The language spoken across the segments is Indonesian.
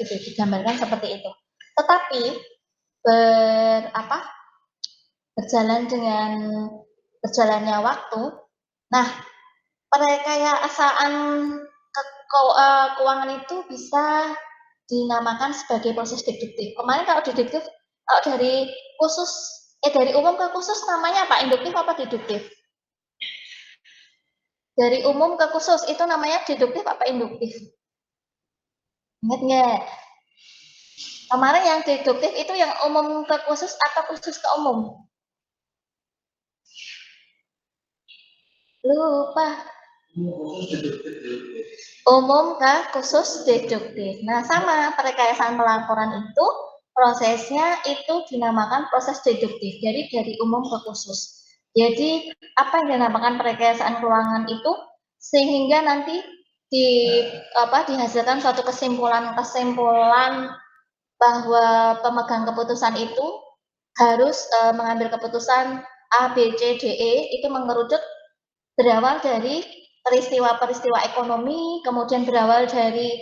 gitu, digambarkan seperti itu. Tetapi berjalan dengan berjalannya waktu, nah perekayasaan keuangan itu bisa dinamakan sebagai proses deduktif. Kemarin kalau deduktif, kalau dari umum ke khusus namanya apa? Induktif apa deduktif? Dari umum ke khusus itu namanya deduktif apa induktif? Ingat nggak? Kemarin yang deduktif itu yang umum ke khusus atau khusus ke umum? Lupa. Umum ke khusus deduktif. Nah, sama perekayasaan pelaporan itu prosesnya itu dinamakan proses deduktif. Jadi dari umum ke khusus. Jadi apa yang dinamakan perekayasaan keuangan itu sehingga nanti dihasilkan suatu kesimpulan bahwa pemegang keputusan itu harus mengambil keputusan A, B, C, D, E itu mengerucut berawal dari peristiwa-peristiwa ekonomi, kemudian berawal dari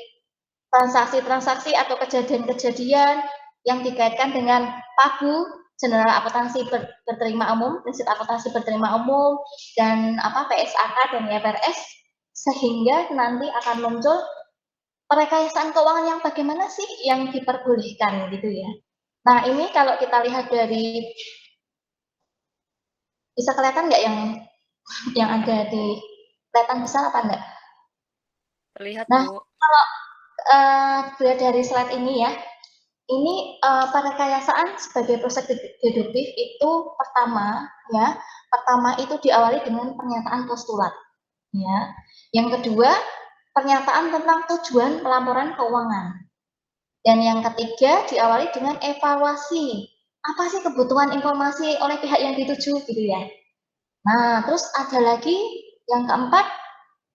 transaksi-transaksi atau kejadian-kejadian yang dikaitkan dengan PABU, General Akuntansi Berterima Umum, Prinsip Akuntansi Berterima Umum, dan PSAK dan IFRS, sehingga nanti akan muncul perekayasaan keuangan yang bagaimana sih yang diperbolehkan gitu ya. Nah ini kalau kita lihat dari, bisa kelihatan nggak yang ada di kelihatan besar apa enggak? Terlihat, Nah, Bu. kalau dilihat dari slide ini ya, ini perekayasaan sebagai proses deduktif itu pertama itu diawali dengan pernyataan postulat, ya. Yang kedua, pernyataan tentang tujuan pelaporan keuangan. Dan yang ketiga diawali dengan evaluasi. Apa sih kebutuhan informasi oleh pihak yang dituju gitu ya. Nah, terus ada lagi yang keempat,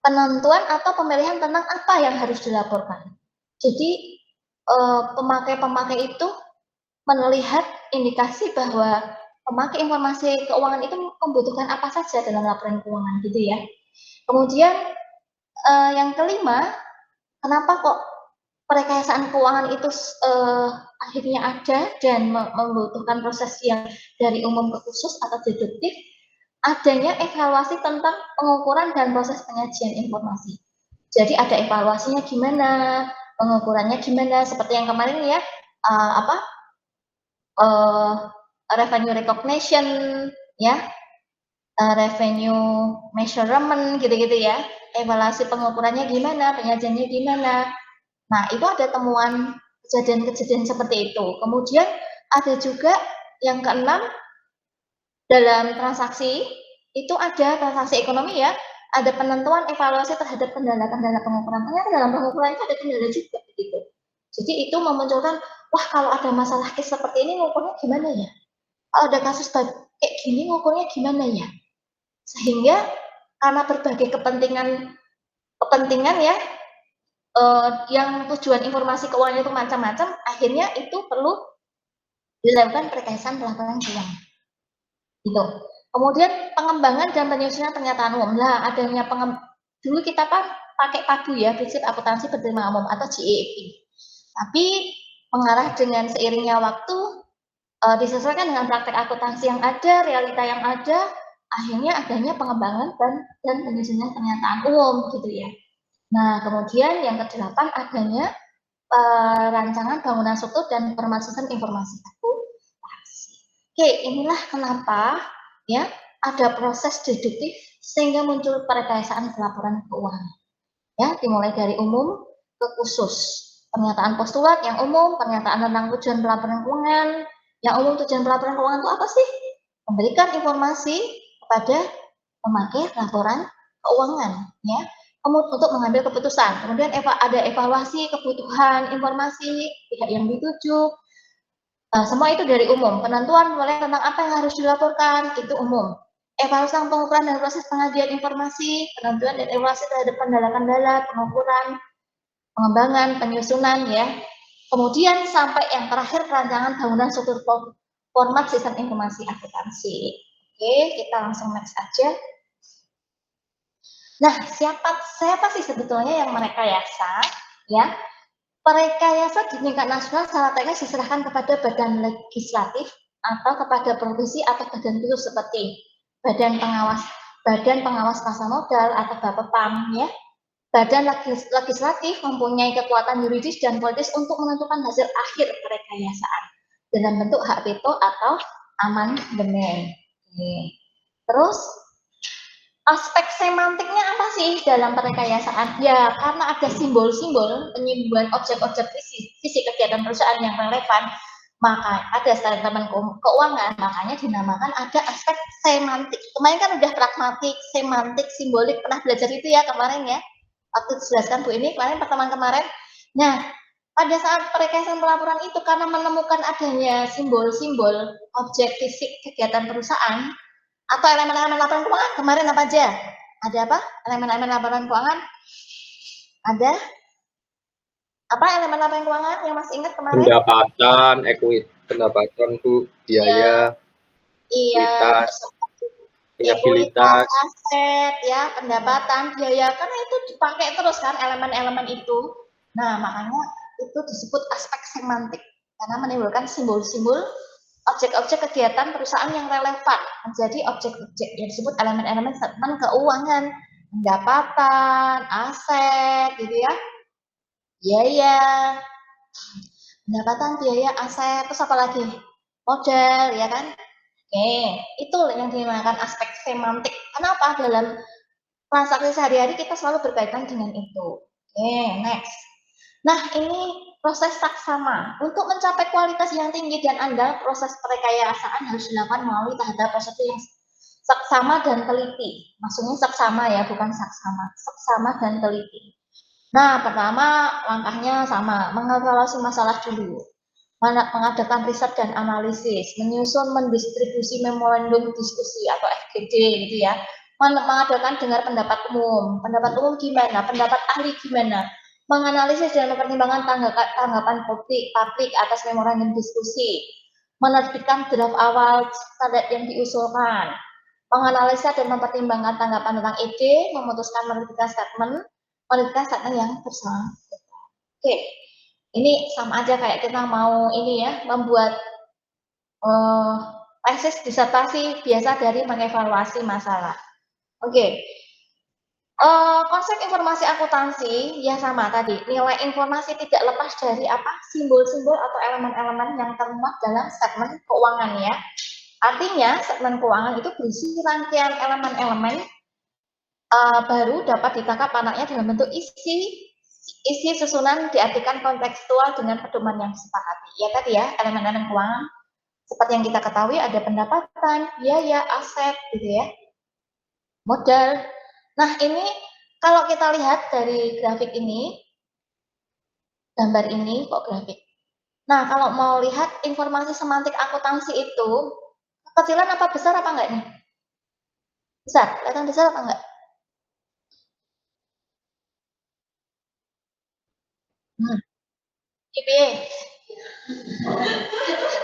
penentuan atau pemilihan tentang apa yang harus dilaporkan. Jadi pemakai-pemakai itu melihat indikasi bahwa pemakai informasi keuangan itu membutuhkan apa saja dalam laporan keuangan gitu ya. Kemudian yang kelima, kenapa kok perekayasaan keuangan itu akhirnya ada dan membutuhkan proses yang dari umum ke khusus atau deduktif, adanya evaluasi tentang pengukuran dan proses penyajian informasi. Jadi ada evaluasinya gimana, pengukurannya gimana, seperti yang kemarin ya, revenue recognition, ya, revenue measurement gitu-gitu ya, evaluasi pengukurannya gimana, penyajiannya gimana. Nah itu ada temuan kejadian-kejadian seperti itu. Kemudian ada juga yang keenam, dalam transaksi itu ada transaksi ekonomi ya, ada penentuan evaluasi terhadap kendala-kendala pengukuran. Ternyata dalam pengukuran itu ada kendala juga gitu. Jadi itu memunculkan, wah kalau ada masalah case seperti ini ngukurnya gimana ya? Kalau ada kasus kayak gini ngukurnya gimana ya? Sehingga karena berbagai kepentingan ya, yang tujuan informasi keuangan itu macam-macam, akhirnya itu perlu dilakukan perekayasaan pelaporan keuangan. Gitu. Kemudian pengembangan dan penyusunan pernyataan umum. Nah, adanya dulu kita kan pakai PABU ya, Prinsip Akuntansi Berterima Umum atau GAAP. Tapi mengarah dengan seiringnya waktu, disesuaikan dengan praktek akuntansi yang ada, realita yang ada, akhirnya adanya pengembangan dan penyusunan pernyataan umum gitu ya. Nah, kemudian yang kedelapan adanya rancangan bangunan struktur dan permasukan informasi akuntansi. Oke, inilah kenapa ya ada proses deduktif sehingga muncul perekayasaan pelaporan keuangan. Ya, dimulai dari umum ke khusus. Pernyataan postulat yang umum, pernyataan tentang tujuan pelaporan keuangan. Yang umum tujuan pelaporan keuangan itu apa sih? Memberikan informasi kepada pemakai laporan keuangan, ya, untuk mengambil keputusan. Kemudian ada evaluasi kebutuhan informasi pihak yang dituju. Semua itu dari umum. Penentuan mulai tentang apa yang harus dilaporkan itu umum. Evaluasi pengukuran dan proses pengajian informasi, penentuan dan evaluasi terhadap kendala-kendala, pengukuran, pengembangan, penyusunan ya. Kemudian sampai yang terakhir perancangan bangunan struktur format sistem informasi akuntansi. Oke, kita langsung next aja. Nah, siapa sih sebetulnya yang merekayasa ya? Perekayasa di tingkat nasional secara teknis diserahkan kepada badan legislatif atau kepada provinsi atau badan khusus seperti Badan Pengawas Pasar Modal atau Bapepam ya. Badan legislatif mempunyai kekuatan yuridis dan politis untuk menentukan hasil akhir perekayasaan dalam bentuk hak veto atau amandemen. Terus aspek semantiknya apa sih dalam perekayasaan? Ya, karena ada simbol-simbol penyimbulan objek-objek fisik kegiatan perusahaan yang relevan, maka ada statement keuangan, makanya dinamakan ada aspek semantik. Kemarin kan udah pragmatik, semantik, simbolik, pernah belajar itu ya kemarin ya? Waktu dijelaskan Bu ini kemarin pertemuan kemarin. Nah, pada saat perekayasaan pelaporan itu karena menemukan adanya simbol-simbol objek fisik kegiatan perusahaan atau elemen-elemen laporan keuangan kemarin apa aja? Ada apa? Elemen-elemen laporan keuangan? Ada? Apa elemen laporan keuangan yang masih ingat kemarin? Pendapatan Bu, biaya, iya, ekuitas, aset, ya, pendapatan, biaya, karena itu dipakai terus kan elemen-elemen itu. Nah, makanya itu disebut aspek semantik karena menimbulkan simbol-simbol objek-objek kegiatan perusahaan yang relevan menjadi objek-objek yang disebut elemen-elemen statement keuangan, pendapatan, aset, gitu ya, biaya, pendapatan, biaya, aset, terus apa lagi? Modal, ya kan? Oke, itu yang dinamakan aspek semantik. Kenapa? Dalam transaksi sehari-hari kita selalu berkaitan dengan itu. Oke, next. Nah, ini proses saksama. Untuk mencapai kualitas yang tinggi dan andal, proses perekayasaan harus dilakukan melalui tahap prosedur yang saksama dan teliti. Maksudnya saksama ya, bukan saksama. Saksama dan teliti. Nah, pertama langkahnya sama, mengevaluasi masalah dulu. Mengadakan riset dan analisis, menyusun mendistribusi memorandum diskusi atau FGD gitu ya. Mengadakan dengar pendapat umum gimana, pendapat ahli gimana, menganalisis dan mempertimbangkan tanggapan publik atas memorandum diskusi, menerbitkan draft awal standar yang diusulkan, menganalisa dan mempertimbangkan tanggapan tentang ide, memutuskan menerbitkan statement yang bersangkutan. Oke, ini sama aja kayak kita mau ini ya, membuat tesis disertasi biasa dari mengevaluasi masalah. Oke. Konsep informasi akuntansi ya sama tadi, nilai informasi tidak lepas dari apa? Simbol-simbol atau elemen-elemen yang termuat dalam statement keuangan ya. Artinya, statement keuangan itu berisi rangkaian elemen-elemen baru dapat ditangkap anaknya dalam bentuk isi susunan diartikan kontekstual dengan pedoman yang disepakati. Ya tadi ya, elemen-elemen keuangan seperti yang kita ketahui ada pendapatan, biaya, aset gitu ya. Modal. Nah, ini kalau kita lihat dari grafik ini, gambar ini kok grafik. Nah, kalau mau lihat informasi semantik akuntansi itu, kecilan apa besar apa enggak nih? Besar, kelihatan besar apa enggak? Piye?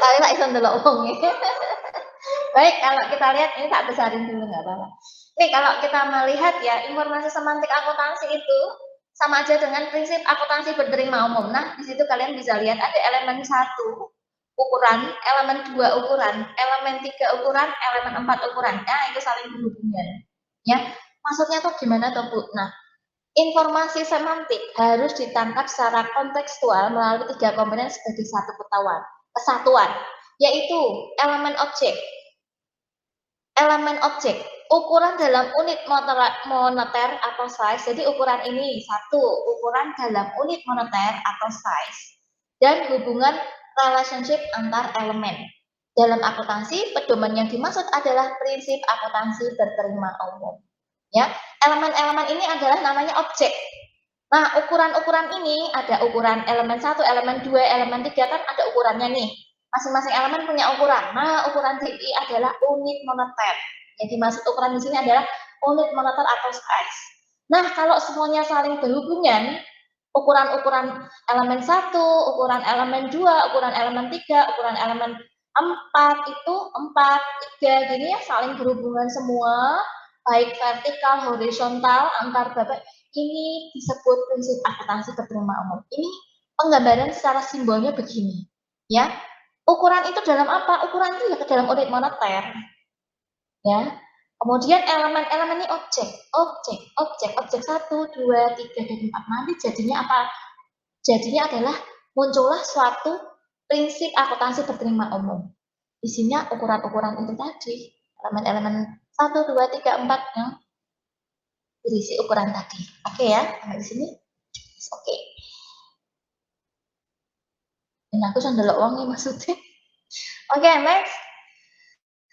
Tapi tak iso ndelok wong. Baik, kalau kita lihat ini tak besarin dulu nggak apa-apa. Nih kalau kita melihat ya informasi semantik akuntansi itu sama aja dengan prinsip akuntansi berterima umum. Nah, di situ kalian bisa lihat ada elemen 1 ukuran, elemen 2 ukuran, elemen 3 ukuran, elemen 4 ukuran. Nah, itu saling berhubungan. Ya, maksudnya tuh gimana tuh, Bu? Nah, informasi semantik harus ditangkap secara kontekstual melalui 3 komponen sebagai satu kesatuan, yaitu elemen objek. Elemen objek, ukuran dalam unit moneter atau size. Jadi ukuran ini satu, ukuran dalam unit moneter atau size. Dan hubungan relationship antar elemen. Dalam akuntansi, pedoman yang dimaksud adalah prinsip akuntansi berterima umum. Ya, elemen-elemen ini adalah namanya objek. Nah, ukuran-ukuran ini ada ukuran elemen 1, elemen 2, elemen 3 kan ada ukurannya nih. Masing-masing elemen punya ukuran. Nah, ukuran DI adalah unit moneter. Yang dimaksud ukuran di sini adalah unit moneter atau size. Nah, kalau semuanya saling berhubungan, ukuran-ukuran elemen 1, ukuran elemen 2, ukuran elemen 3, ukuran elemen 4 itu 4, 3 gini ya saling berhubungan semua, baik vertikal, horizontal, antar babak. Ini disebut prinsip akuntansi berterima umum. Ini penggambaran secara simbolnya begini, ya. Ukuran itu dalam apa? Ukuran itu ya ke dalam unit moneter, ya. Kemudian elemen-elemennya objek, objek 1, 2, 3, dan 4. Nanti jadinya apa? Jadinya adalah muncullah suatu prinsip akuntansi berterima umum. Isinya ukuran-ukuran itu tadi, elemen-elemen 1, 2, 3, 4 yang berisi ukuran tadi. Oke ya, sampai di sini. Oke. Dan aku sambil uangnya maksudnya. Oke, next.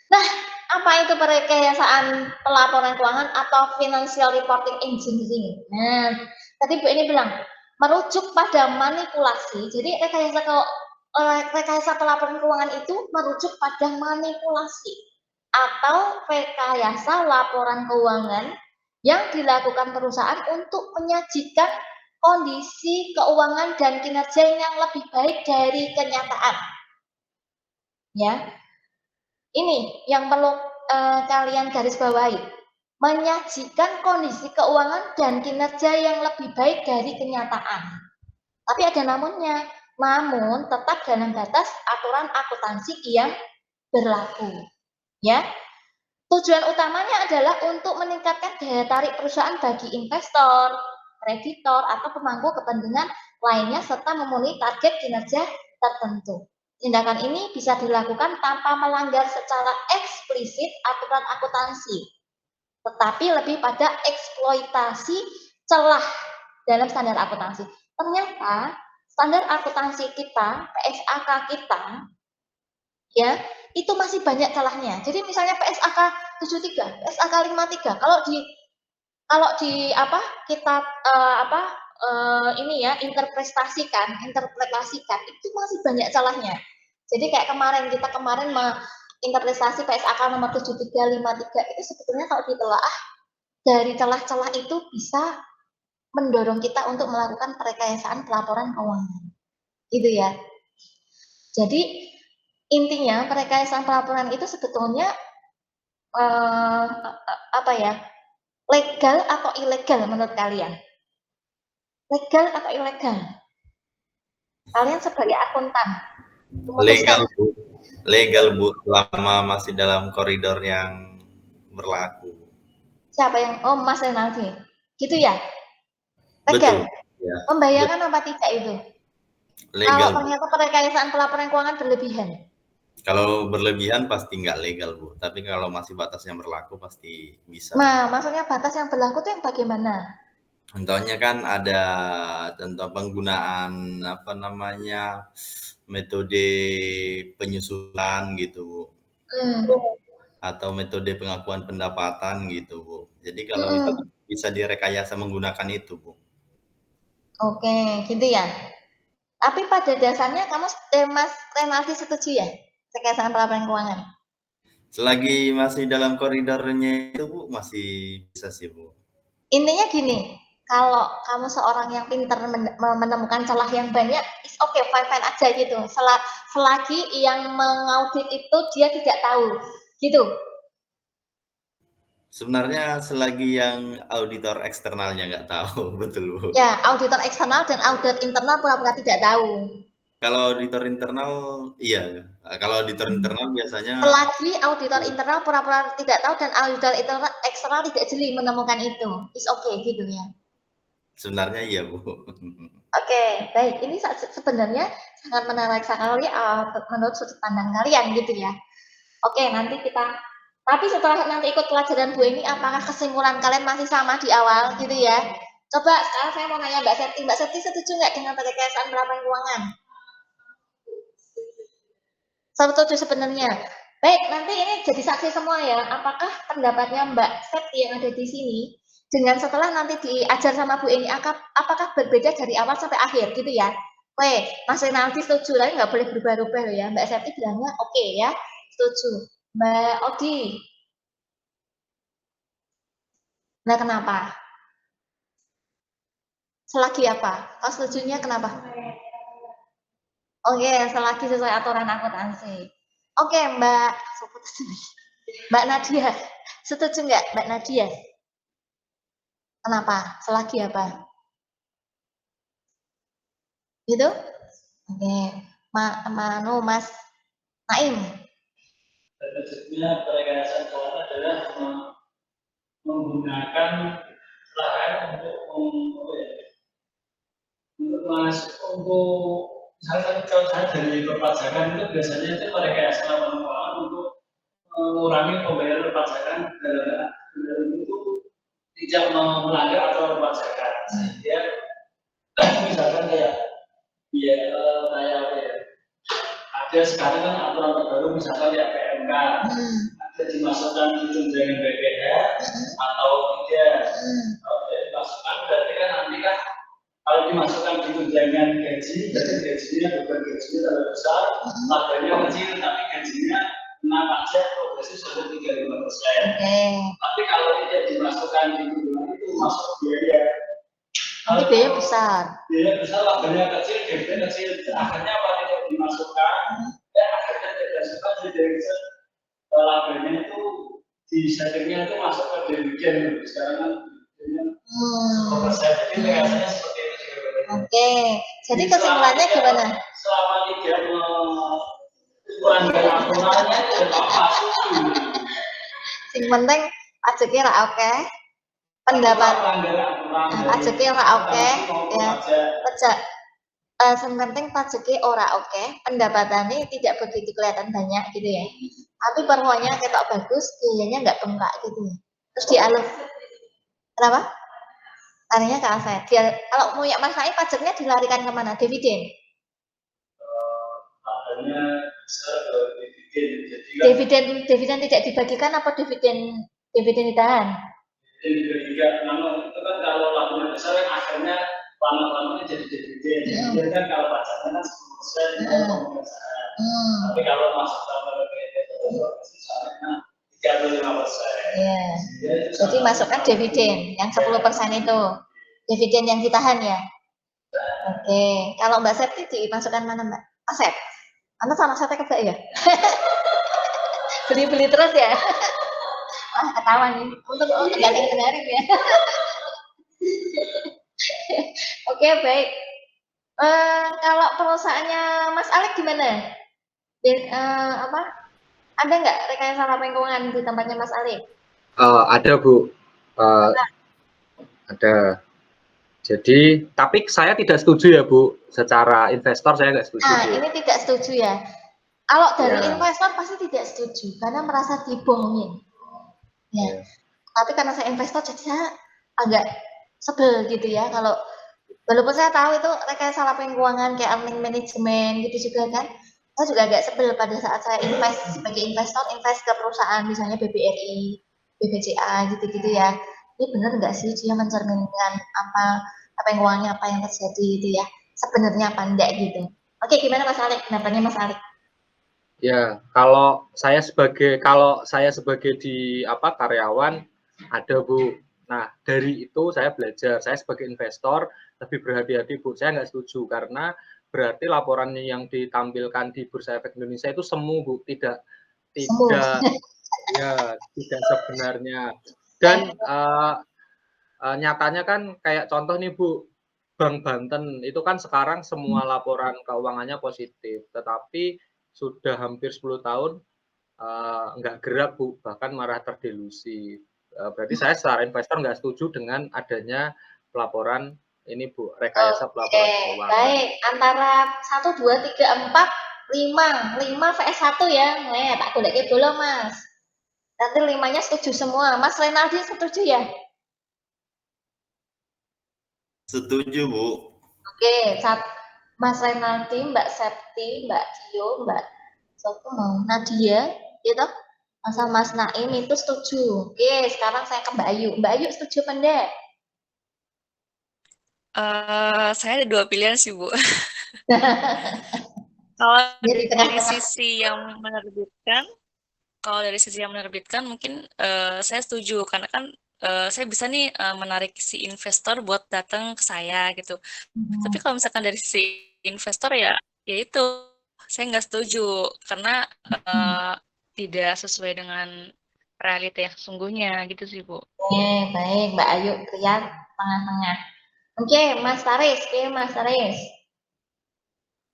Nah, apa itu perekayasaan pelaporan keuangan atau financial reporting engineering? Nah, tadi Bu ini bilang merujuk pada manipulasi. Jadi rekayasa pelaporan keuangan itu merujuk pada manipulasi atau rekayasa laporan keuangan yang dilakukan perusahaan untuk menyajikan kondisi keuangan dan kinerja yang lebih baik dari kenyataan. Ya, ini yang perlu kalian garis bawahi. Menyajikan kondisi keuangan dan kinerja yang lebih baik dari kenyataan. Tapi ada namunnya. Namun tetap dalam batas aturan akuntansi yang berlaku. Ya. Tujuan utamanya adalah untuk meningkatkan daya tarik perusahaan bagi investor, kreditor, atau pemangku kepentingan lainnya serta memenuhi target kinerja tertentu. Tindakan ini bisa dilakukan tanpa melanggar secara eksplisit aturan akuntansi, tetapi lebih pada eksploitasi celah dalam standar akuntansi. Ternyata standar akuntansi kita, PSAK kita, ya, itu masih banyak celahnya. Jadi misalnya PSAK 73, PSAK 53, kalau di apa kita ini ya interpretasikan itu masih banyak celahnya. Jadi kayak kita kemarin menginterpretasi PSAK nomor 73, 53 itu sebetulnya kalau ditelaah dari celah-celah itu bisa mendorong kita untuk melakukan perekayasaan pelaporan keuangan. Gitu ya. Jadi intinya perekayasaan pelaporan itu sebetulnya apa ya? Legal atau ilegal menurut kalian? Legal atau ilegal? Kalian sebagai akuntan Legal, memutuskan. Bu. Legal, Bu, selama masih dalam koridor yang berlaku. Siapa yang Mas Renaldi? Gitu ya? Betul. Legal. Ya, Membayangkan apa tidak itu? Kalau legal, Bu. ternyata perekayasaan pelaporan keuangan berlebihan. Kalau berlebihan pasti nggak legal, Bu. Tapi kalau masih batas yang berlaku pasti bisa. Nah, maksudnya batas yang berlaku itu yang bagaimana? Contohnya kan ada tentang penggunaan apa namanya metode penyusulan gitu, Bu. Atau metode pengakuan pendapatan gitu, Bu. Jadi kalau itu bisa direkayasa menggunakan itu, Bu. Oke, gitu ya. Tapi pada dasarnya kamu Mas Renaldi setuju ya? Rekayasaan pelaporan keuangan. Selagi masih dalam koridornya itu, Bu, masih bisa sih, Bu. Intinya gini, kalau kamu seorang yang pintar menemukan celah yang banyak, is okay, fine aja gitu. Selagi yang mengaudit itu dia tidak tahu, gitu. Sebenarnya selagi yang auditor eksternalnya nggak tahu, betul, Bu. Ya, auditor eksternal dan audit internal pura-pura tidak tahu. Kalau auditor internal, iya. Kalau auditor internal biasanya Selagi auditor internal pura-pura tidak tahu dan auditor eksternal tidak jeli menemukan itu, is okay gitu ya. sebenarnya iya, Bu. Oke, baik. Ini sebenarnya sangat menarik sekali menurut sudut pandang kalian gitu ya. Oke, nanti kita. Tapi setelah nanti ikut pelajaran Bu ini, apakah kesimpulan kalian masih sama di awal gitu ya? Coba sekarang saya mau nanya Mbak Septi. Mbak Septi setuju nggak dengan perekayasaan pelaporan keuangan? Setuju sebenarnya. Baik, nanti ini jadi saksi semua ya. Apakah pendapatnya Mbak Septi yang ada di sini dengan setelah nanti diajar sama Bu ini, apakah berbeda dari awal sampai akhir gitu ya? Oke, Mas Renaldi setuju, tapi nggak boleh berubah-ubah loh ya. Mbak Septi bilangnya oke ya, setuju. Mbak Odi, nah kenapa? Selagi apa? Kau setujunya kenapa? Oke, selagi sesuai aturan akuntansi. Oke, Mbak Nadia, setuju nggak Mbak Nadia? Kenapa? Selagi apa? Gitu? Oke. Mas Naim. Prinsipnya rekayasa keuangan adalah menggunakan lahan untuk misalkan kalau saya dari perpajakan itu biasanya itu rekayasa laporan keuangan untuk mengurangi pembayaran perpajakan dan itu tidak melanggar aturan perpajakan. Sehingga misalkan kayak kayak apa ya? Ada sekarang kan aturan terbaru misalkan kayak PMK ada dimasukkan di tunjangan BPH atau tidak. Kalau tidak dimasukkan berarti kan nanti kan kalau dimasukkan di tunjangan gaji, berarti gajinya bukan gajinya terlalu besar, labanya kecil tapi gajinya kena pajak progresif sampai 35%. Tapi kalau tidak dimasukkan di tunjangan itu masuk biaya. Nanti biaya besar. Biaya besar, labanya kecil, gajinya kecil. Akhirnya apa tidak dimasukkan? Akhirnya tidak suka jadi labanya itu di settingnya itu masuk ke dividen. Sekarang kan jadi biasanya seperti itu juga. Oke, jadi kesimpulannya gimana? Selama tidak melanggar aturannya tidak apa-apa. Yang penting pajaknya lah oke. Pendapat pajaknya ora oke ya. Pajak yang penting pajaknya ora oke, pendapatannya tidak begitu kelihatan banyak gitu ya. Tapi performanya ketok bagus, biayanya nggak bengkak gitu ya. Terus dialih. Kenapa? Larinya ke aset. Kalau punya Mas Naim pajaknya dilarikan kemana? Dividen. Dividen tidak dibagikan apa dividen ditahan? Dividen itu kan kalau labanya besar kan akhirnya lama-lamanya jadi dividen. Dividen kan kalau pajaknya kan 10% pembiasaan. Tapi kalau masuk sama misalnya 35%. Iya. Jadi masukkan dividen yang 10% itu. Dividen yang ditahan ya. Oke, kalau Mbak Septi dimasukkan mana Mbak? Aset. Anda sama asetnya kebak ya? Beli-beli terus ya? Wah, ketawa nih. Untuk tegaring ya. Oke, baik. Kalau perusahaannya Mas Alek gimana? Ada nggak rekayasa lingkungan di tempatnya Mas Alek? Ada Bu. Ada. Jadi, tapi saya tidak setuju ya Bu. Secara investor saya nggak setuju. Ini tidak setuju ya. Kalau dari investor pasti tidak setuju karena merasa dibohongin. Ya. Tapi karena saya investor jadi saya agak sebel gitu ya. Kalau walaupun saya tahu itu rekayasa laporan keuangan kayak earning management gitu juga kan. Saya juga agak sebel pada saat saya sebagai investor invest ke perusahaan misalnya BBRI, BBCA gitu-gitu ya. Ini benar nggak sih dia mencerminkan apa keuangannya apa yang terjadi gitu ya? Sebenarnya apa enggak gitu. Oke, gimana Mas Alek? Pendapatnya Mas Alek? Ya, kalau saya sebagai di karyawan ada Bu. Nah, dari itu saya belajar. Saya sebagai investor lebih berhati-hati Bu. Saya nggak setuju karena berarti laporannya yang ditampilkan di Bursa Efek Indonesia itu semu Bu, tidak sebenarnya. Dan nyatanya kan kayak contoh nih Bu, Bank Banten itu kan sekarang semua laporan keuangannya positif, tetapi sudah hampir 10 tahun nggak gerak Bu, bahkan malah terdelusi. Berarti saya secara investor nggak setuju dengan adanya pelaporan ini Bu, rekayasa pelaporan keuangan. Baik, antara 1, 2, 3, 4, 5 vs 1 ya. Tak golek dulu Mas. Nanti 5-nya setuju semua. Mas Renaldi setuju ya? Setuju Bu. Oke, Mas Renaldi, Mbak Septi, Mbak Cio, Mbak Nadia, gitu. Masa Mas Naim itu setuju. Oke, sekarang saya ke Mbak Ayu. Mbak Ayu setuju apa enggak? Saya ada 2 pilihan sih Bu. Kalau dari sisi yang menerbitkan, mungkin saya setuju karena kan saya bisa nih menarik si investor buat datang ke saya gitu. Tapi kalau misalkan dari sisi investor ya itu saya nggak setuju karena tidak sesuai dengan realita yang sesungguhnya gitu sih Bu. Baik Mbak Ayu, lihat tengah-tengah. Oke, Mas Faris.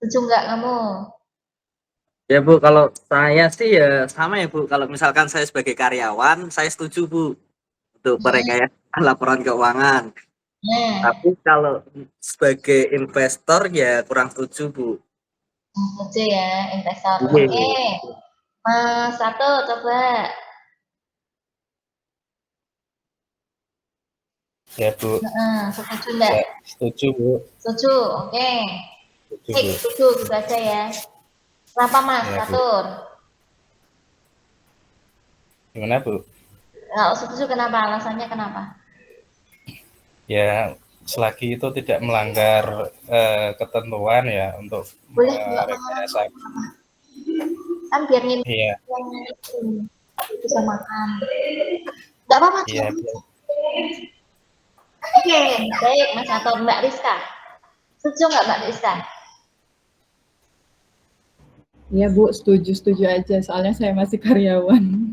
Setuju nggak kamu? Ya Bu, kalau saya sih ya sama ya Bu. Kalau misalkan saya sebagai karyawan, saya setuju Bu untuk perekayaan laporan keuangan. Nah, Tapi kalau sebagai investor ya kurang setuju Bu. setuju ya investor. Iya. Oke, Mas Satu coba. Ya Bu, Setuju nggak? saya setuju Bu. Setuju, oke. Setuju Bu. Setuju gitu aja ya. Kenapa Mas Ya, Bu. Catur? Gimana Bu? Kalau setuju kenapa? Alasannya kenapa? Ya, selagi itu tidak melanggar ketentuan ya untuk Boleh nggak rekayasa. Kan biar ngin Iya, yang itu bisa makan. Nggak apa-apa. iya. Oke, baik Mas Catur. Mbak Rizka. Setuju nggak Mbak Rizka? Iya Bu, setuju aja. Soalnya saya masih karyawan.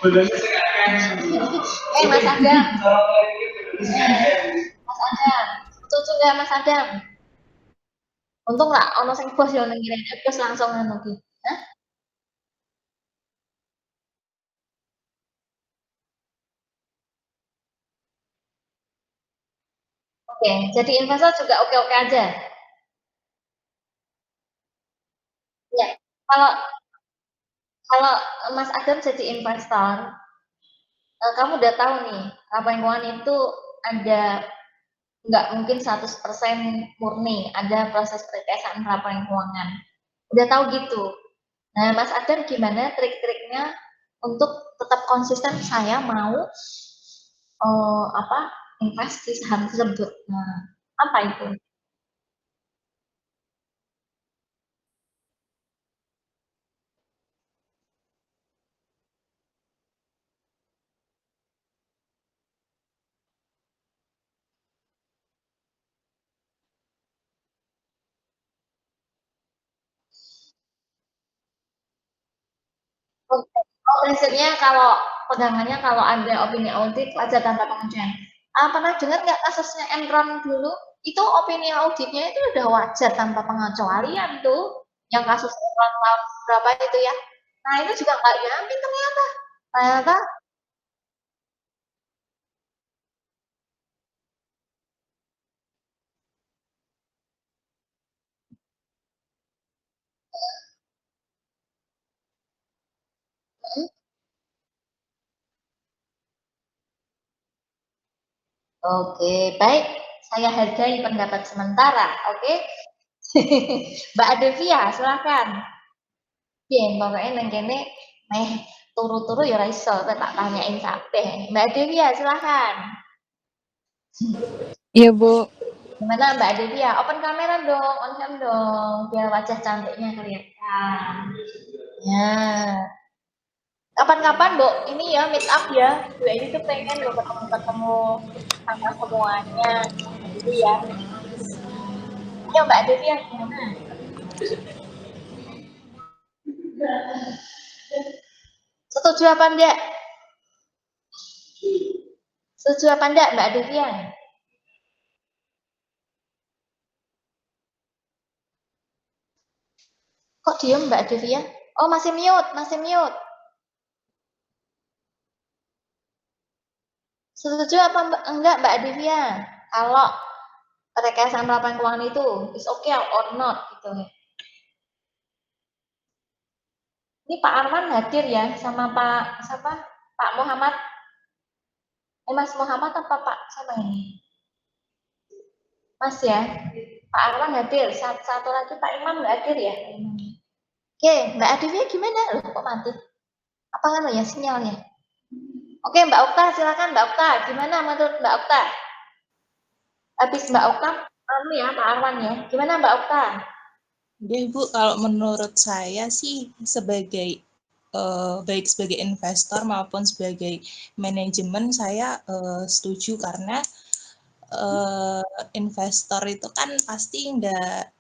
Sebenarnya sekarang Mas Adam. Mas Adam. Setuju nggak Mas Adam? Untung lah, ono sing bos yo ngirim terus langsung ngono ki. Hah? Oke, jadi investor juga oke-oke aja. Ya, kalau kalau Mas Adam jadi investor, kamu udah tahu nih, laporan keuangan itu ada nggak mungkin 100% murni, ada proses perekayasaan laporan keuangan. Udah tahu gitu. Nah, Mas Adam gimana trik-triknya untuk tetap konsisten saya mau invest di saham tersebut. Nah, apa itu? Prinsipnya kalau pegangannya kalau ada opini audit wajar tanpa pengajuan. Pernah dengar nggak kasusnya Enron dulu? Itu opini auditnya itu udah wajar tanpa pengecualian tuh. Yang kasus Enron tahun berapa itu ya? Nah itu juga nggak jamin ternyata. Ternyata Oke, baik. Saya hargai pendapat sementara, oke? Mbak Adevia, silakan. Iya, pokoknya nang kene meh turu-turu ya ora iso, tak tanyain kabeh. Mbak Adevia, silakan. Iya Bu. Gimana Mbak Adevia? Open kamera dong, on cam dong, biar wajah cantiknya kelihatan. Ya. Kapan-kapan, Bu, ini ya meet up ya. Bu ini tuh pengen lo ketemu-ketemu sama semuanya. Gitu ya. Ayo Mbak Adevia, gimana? Setuju apa enggak? Setuju apa enggak Mbak Adevia? Kok diem Mbak Devia? Oh masih mute, masih mute. Setuju apa enggak Mbak Devia? Kalau rekayasa laporan keuangan itu is okay or not gitu ya. Ini Pak Arman hadir ya sama Pak siapa? Pak Muhammad. Mas Muhammad apa Pak siapa ini? Mas ya. Pak Arman hadir. Satu lagi Pak Imam nggak hadir ya? Oke, Mbak Devia gimana? Loh, kok mati? Apa kan ya sinyalnya? Oke, Mbak Okta, silakan Mbak Okta. Gimana menurut Mbak Okta? Habis Mbak Okta, ya Pak Arwan ya. Gimana Mbak Okta? Ya Ibu, kalau menurut saya sih sebagai baik sebagai investor maupun sebagai manajemen saya setuju karena investor itu kan pasti nggak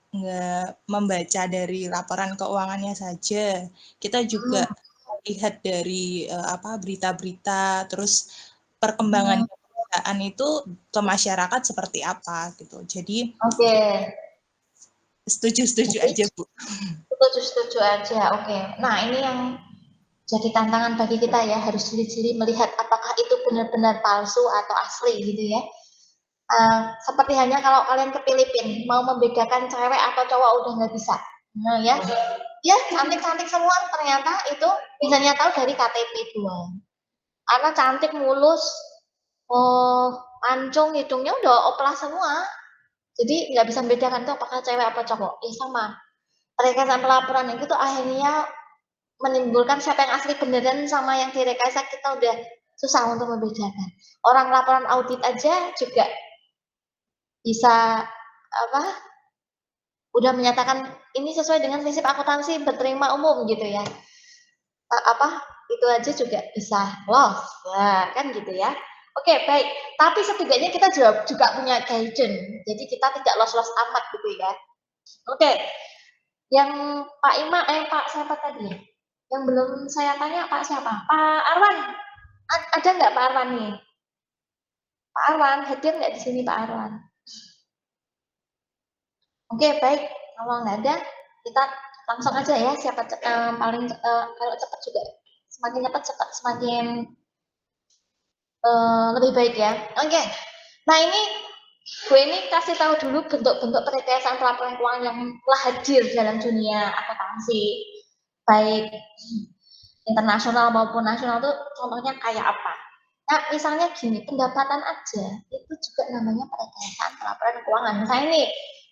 membaca dari laporan keuangannya saja. Kita juga lihat dari berita-berita, terus perkembangan pemberitaan itu ke masyarakat seperti apa gitu. Jadi setuju aja Bu. Setuju aja. Oke. Nah ini yang jadi tantangan bagi kita ya, harus jeli-jeli melihat apakah itu benar-benar palsu atau asli gitu ya. Seperti hanya kalau kalian ke Filipina mau membedakan cewek atau cowok udah nggak bisa. Nah ya, cantik-cantik semua ternyata itu bisanya tahu dari KTP doang. Karena cantik mulus, mancung, hidungnya udah oplas semua. Jadi nggak bisa membedakan tuh apakah cewek apa cowok. Ya sama. Rekayasa pelaporan itu tuh akhirnya menimbulkan siapa yang asli beneran sama yang direkayasa, kita udah susah untuk membedakan. Orang laporan audit aja juga bisa udah menyatakan ini sesuai dengan prinsip akuntansi berterima umum gitu ya. Itu aja juga bisa loss. Nah, kan gitu ya. Oke, baik. Tapi setidaknya kita juga punya guidance. Jadi kita tidak loss-loss amat gitu ya. Oke. Yang Pak siapa tadi? Yang belum saya tanya Pak siapa? Pak Arwan. Ada nggak Pak Arwan nih? Pak Arwan, hadir nggak di sini Pak Arwan? Oke, baik. Kalau nggak ada, kita langsung aja ya. Siapa paling kalau cepat juga. Semakin cepat semakin lebih baik ya. Oke. Nah ini gue ini kasih tahu dulu bentuk-bentuk perekayasaan pelaporan keuangan yang telah hadir dalam dunia akuntansi, baik internasional maupun nasional tuh contohnya kayak apa? Nah misalnya gini, pendapatan aja itu juga namanya perekayasaan pelaporan keuangan. Misalnya nih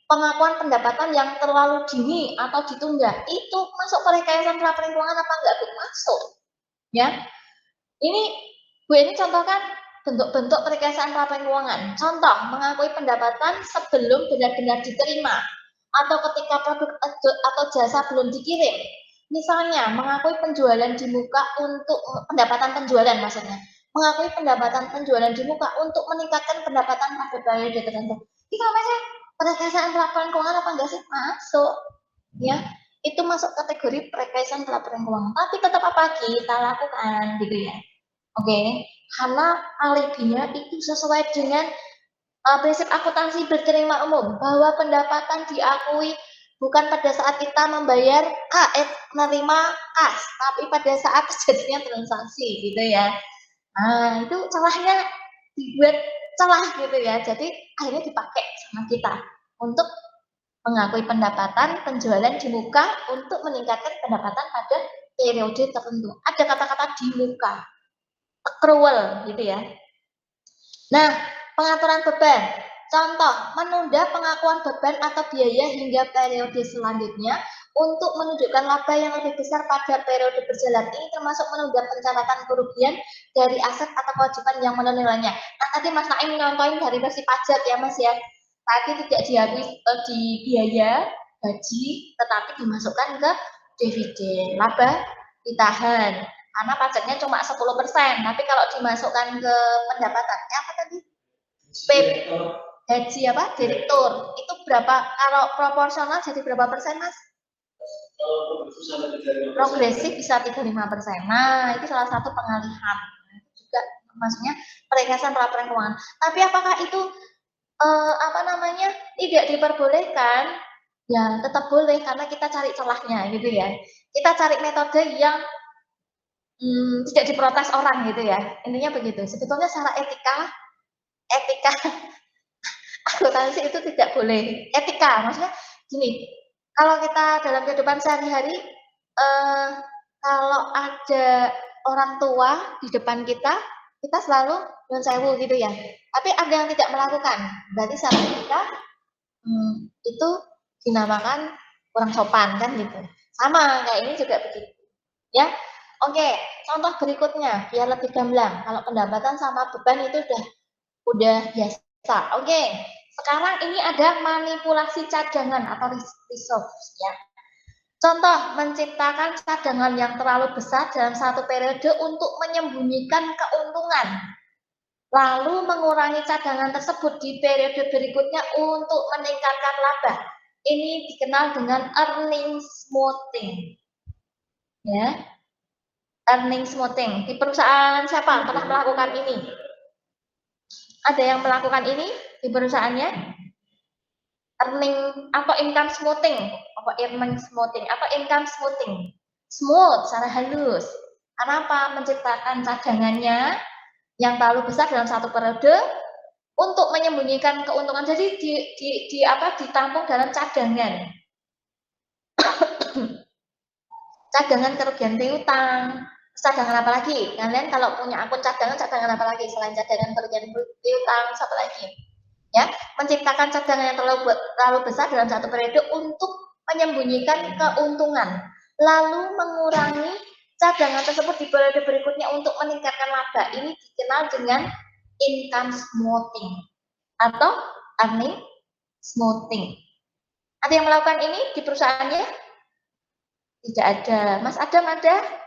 pengakuan pendapatan yang terlalu dini atau ditunda itu masuk perekayasaan pelaporan keuangan apa enggak? Masuk, ya. Ini gue ini contohkan bentuk-bentuk perekayasaan pelaporan keuangan. Contoh, mengakui pendapatan sebelum benar-benar diterima atau ketika produk atau jasa belum dikirim. Misalnya, mengakui penjualan di muka untuk pendapatan penjualan maksudnya. Mengakui pendapatan penjualan di muka untuk meningkatkan pendapatan pada periode tertentu. Itu namanya perekayasaan pelaporan keuangan apa enggak sih? Masuk. Ya, itu masuk kategori perekayasaan pelaporan keuangan. Tapi tetap apa kita lakukan gitu ya. Oke, karena alibinya itu sesuai dengan prinsip akuntansi berterima umum, bahwa pendapatan diakui bukan pada saat kita membayar menerima kas, tapi pada saat terjadinya transaksi gitu ya. Nah itu celahnya dibuat celah gitu ya, jadi akhirnya dipakai sama kita untuk mengakui pendapatan penjualan di muka untuk meningkatkan pendapatan pada periode tertentu. Ada kata-kata di muka, accrual gitu ya. Nah, pengaturan beban. Contoh, menunda pengakuan beban atau biaya hingga periode selanjutnya untuk menunjukkan laba yang lebih besar pada periode berjalan. Ini termasuk menunda pencatatan kerugian dari aset atau kewajiban yang menilainya. Nah, tadi Mas Naim nyontohin dari versi pajak ya Mas ya. Tadi tidak diakui di biaya gaji, tetapi dimasukkan ke dividen. Laba ditahan. Karena pajaknya cuma 10%, tapi kalau dimasukkan ke pendapatannya apa tadi? Gaji apa? Direktur. Itu berapa? Kalau proporsional jadi berapa persen, Mas? Progresif bisa 35%. Nah, itu salah satu pengalihan. Itu juga maksudnya perekayasaan pelaporan keuangan. Tapi apakah itu tidak diperbolehkan? Ya, tetap boleh karena kita cari celahnya gitu ya. Kita cari metode yang tidak diprotes orang gitu ya, intinya begitu. Sebetulnya secara etika akuntansi itu tidak boleh. Etika maksudnya gini, kalau kita dalam kehidupan sehari-hari kalau ada orang tua di depan kita selalu nyuwun sewu gitu ya, tapi ada yang tidak melakukan, berarti secara etika itu dinamakan kurang sopan kan gitu. Sama kayak ini juga begitu ya. Oke, contoh berikutnya biar lebih gamblang. Kalau pendapatan sama beban itu udah biasa. Oke, sekarang ini ada manipulasi cadangan atau reserve ya. Contoh, menciptakan cadangan yang terlalu besar dalam satu periode untuk menyembunyikan keuntungan. Lalu mengurangi cadangan tersebut di periode berikutnya untuk meningkatkan laba. Ini dikenal dengan earning smoothing. Ya. Earning smoothing. Di perusahaan siapa pernah melakukan ini? Ada yang melakukan ini di perusahaannya? Earning atau income smoothing, atau income smoothing. Smooth, secara halus. Karena apa? Menciptakan cadangannya yang terlalu besar dalam satu periode untuk menyembunyikan keuntungan. Jadi ditampung dalam cadangan. Cadangan kerugian piutang. Cadangan apa lagi? Kalian kalau punya akun cadangan apa lagi selain cadangan kerugian piutang, satu lagi? Ya, menciptakan cadangan yang terlalu besar dalam satu periode untuk menyembunyikan keuntungan, lalu mengurangi cadangan tersebut di periode berikutnya untuk meningkatkan laba. Ini dikenal dengan income smoothing atau earning smoothing. Ada yang melakukan ini di perusahaannya? Tidak ada. Mas Adam ada?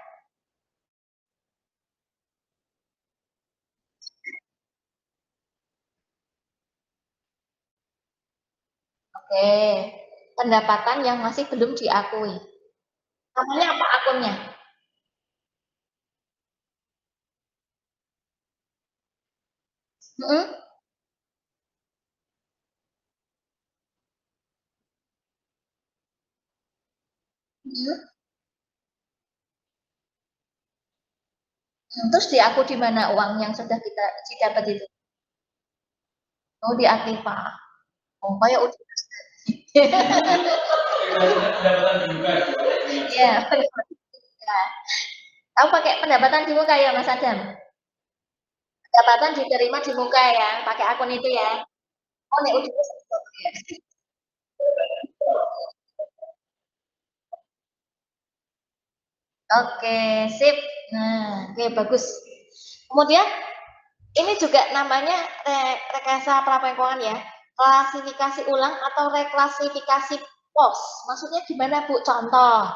Oke, pendapatan yang masih belum diakui. Namanya apa akunnya? Terus diaku di mana uang yang sudah kita dapat itu? Oh, di Aktiva. Oh, kayak udah. Iya. Kamu pakai pendapatan di muka ya, Mas Adam? Pendapatan diterima di muka ya, pakai akun itu ya. Oh, nek udah ya. Oke, sip. Nah, oke, bagus. Kemudian ini juga namanya rekayasa pelaporan keuangan ya. Klasifikasi ulang atau reklasifikasi pos. Maksudnya gimana, Bu? Contoh,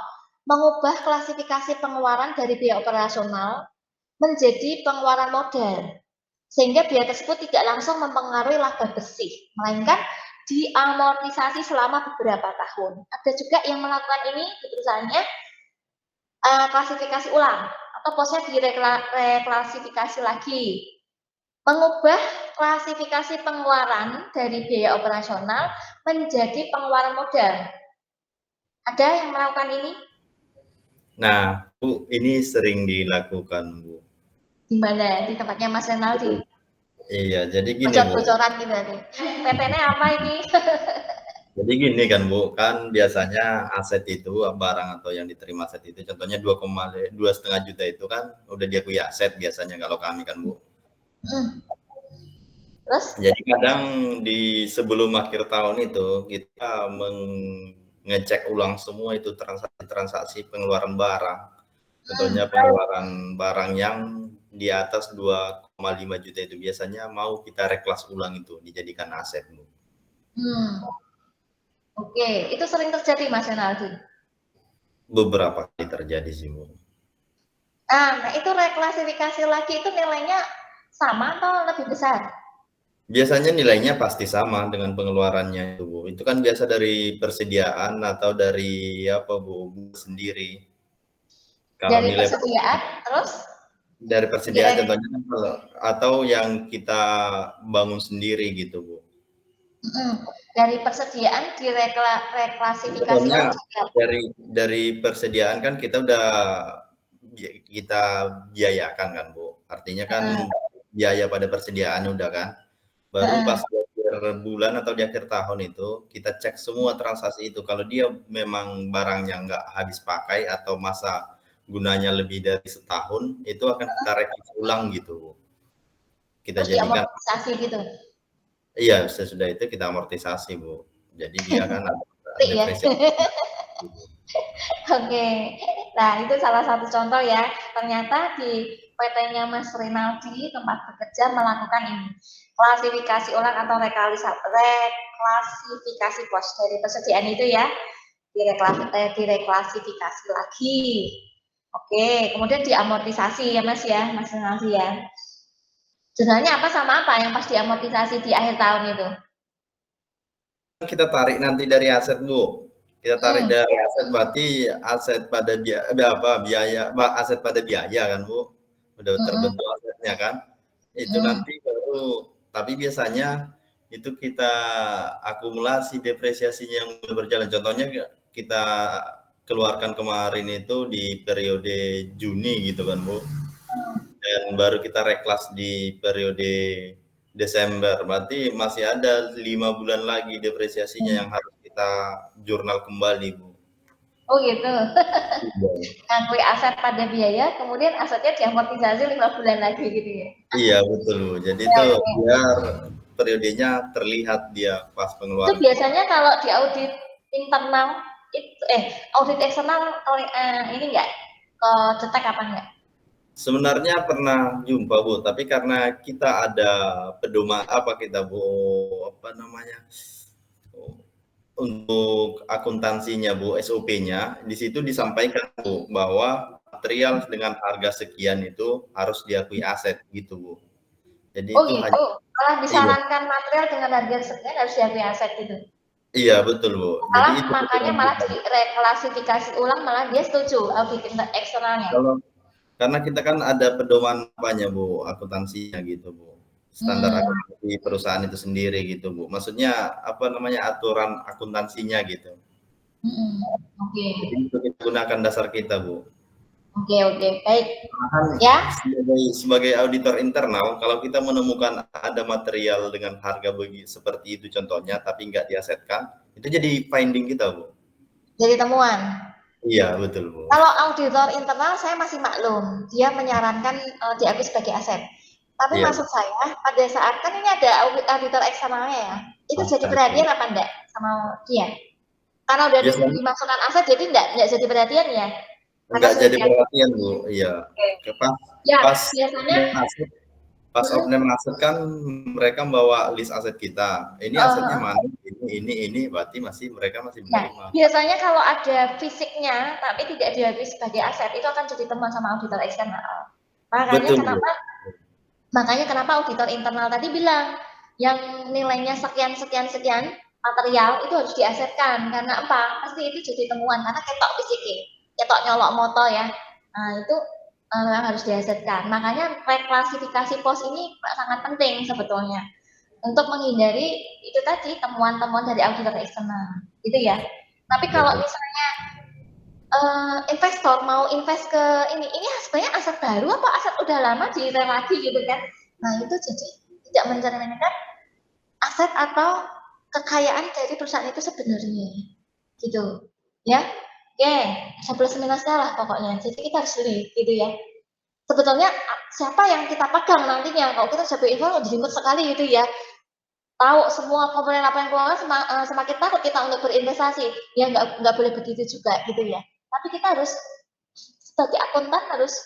mengubah klasifikasi pengeluaran dari biaya operasional menjadi pengeluaran modal. Sehingga biaya tersebut tidak langsung mempengaruhi laba bersih, melainkan diamortisasi selama beberapa tahun. Ada juga yang melakukan ini di perusahaannya klasifikasi ulang atau posnya direklasifikasi lagi. Mengubah klasifikasi pengeluaran dari biaya operasional menjadi pengeluaran modal. Ada yang melakukan ini? Nah, Bu, ini sering dilakukan, Bu. Di mana? Di tempatnya Mas Renaldi? Iya, jadi gini, Bu. Bocor-bocoran gitu nanti. PT-nya apa ini? Jadi gini kan, Bu, kan biasanya aset itu, barang atau yang diterima aset itu, contohnya 2,5 juta itu kan udah diakui aset biasanya kalau kami kan, Bu. Terus? Jadi kadang di sebelum akhir tahun itu kita mengecek ulang semua itu transaksi pengeluaran barang. Contohnya pengeluaran barang yang di atas 2,5 juta itu biasanya mau kita reklas ulang itu dijadikan aset, Bu. Oke, itu sering terjadi Mas Renaldi? Beberapa kali terjadi sih, Bu. Nah, itu reklasifikasi lagi itu nilainya sama atau lebih besar? Biasanya nilainya pasti sama dengan pengeluarannya itu, Bu. Itu kan biasa dari persediaan atau dari apa, Bu, sendiri. Kalau dari nilai persediaan, terus? Dari persediaan contohnya atau yang kita bangun sendiri gitu, Bu. Dari persediaan direklasifikasi Contohnya dari persediaan kan kita udah kita biayakan kan, Bu. Artinya kan biaya pada persediaan udah kan. Baru pas di akhir bulan atau di akhir tahun itu kita cek semua transaksi itu. Kalau dia memang barangnya nggak habis pakai atau masa gunanya lebih dari setahun, itu akan kita rekap ulang gitu. Kita jadikan amortisasi gitu. Iya, sesudah itu kita amortisasi, Bu. Jadi dia kan ada Oke. Nah, itu salah satu contoh ya. Ternyata di PT-nya Mas Renaldi tempat bekerja melakukan ini. Klasifikasi ulang atau reklasifikasi pos dari persediaan itu ya. Direklasifikasi lagi. Oke, kemudian diamortisasi ya Mas Renaldi ya. Jurnalnya apa sama apa yang pas diamortisasi di akhir tahun itu? Kita tarik nanti dari aset, Bu. Kita tarik dari aset berarti aset pada biaya aset pada biaya kan, Bu. Udah terbentuk asetnya kan. Itu nanti baru Tapi biasanya itu kita akumulasi depresiasinya yang berjalan. Contohnya kita keluarkan kemarin itu di periode Juni gitu kan Bu. Dan baru kita reklas di periode Desember. Berarti masih ada 5 bulan lagi depresiasinya yang harus kita jurnal kembali Bu. Oh gitu. Ngakui aset pada biaya, kemudian asetnya diamortisasi 5 bulan lagi gitu ya. Iya betul Bu. Jadi itu biar periodenya terlihat dia pas pengeluaran. Itu biasanya kalau di audit internal itu audit eksternal ini enggak ke cetek apa enggak? Sebenarnya pernah jumpa Bu, tapi karena kita ada pedoman kita Bu, apa namanya? Untuk akuntansinya Bu, SOP-nya di situ disampaikan Bu bahwa material dengan harga sekian itu harus diakui aset gitu Bu. Jadi oh itu gitu, malah disarankan material dengan harga sekian harus diakui aset gitu. Iya betul Bu. Malah, jadi itu makanya malah direklasifikasi ulang, malah dia setuju audit eksternalnya. Karena kita kan ada pedoman apanya Bu, akuntansinya gitu Bu. Standar akuntansi perusahaan itu sendiri gitu Bu. Maksudnya apa namanya aturan akuntansinya gitu. Oke. Jadi itu kita gunakan dasar kita Bu. Oke, baik. Ya. Sebagai auditor internal, kalau kita menemukan ada material dengan harga seperti itu contohnya, tapi nggak diasetkan, itu jadi finding kita Bu. Jadi temuan. Iya betul Bu. Kalau auditor internal saya masih maklum, dia menyarankan diakui sebagai aset. Tapi maksud saya pada saat kan ini ada auditor eksternalnya ya, itu jadi perhatian apa enggak sama dia? Karena udah dimasukkan aset, jadi enggak jadi perhatian ya? Enggak jadi perhatian Bu, iya. Biasanya pas Opname aset kan mereka bawa list aset kita. Ini asetnya mana? Ini berarti mereka masih menerima. Biasanya kalau ada fisiknya tapi tidak diakui sebagai aset, itu akan jadi temuan sama auditor eksternal. Makanya kenapa auditor internal tadi bilang yang nilainya sekian material itu harus diasetkan, karena apa? Pasti itu jadi temuan karena ketok fisiknya, ketok nyolok moto ya. Nah, itu harus diasetkan. Makanya reklasifikasi pos ini sangat penting sebetulnya untuk menghindari itu tadi temuan-temuan dari auditor eksternal, gitu ya. Tapi kalau misalnya investor mau invest ke ini sebenarnya aset baru apa aset udah lama direlasi gitu kan? Nah itu jadi tidak mencerminkan aset atau kekayaan dari perusahaan itu sebenarnya, gitu, ya. Oke, 11 minusnya lah pokoknya. Jadi kita harus lihat gitu ya. Sebetulnya siapa yang kita pegang nantinya? Kalau kita sebagai investor jelimet sekali gitu ya. Tahu semua komponen apa yang keluar, semakin takut kita untuk berinvestasi. Ya nggak boleh begitu juga gitu ya. Tapi kita harus sebagai akuntan harus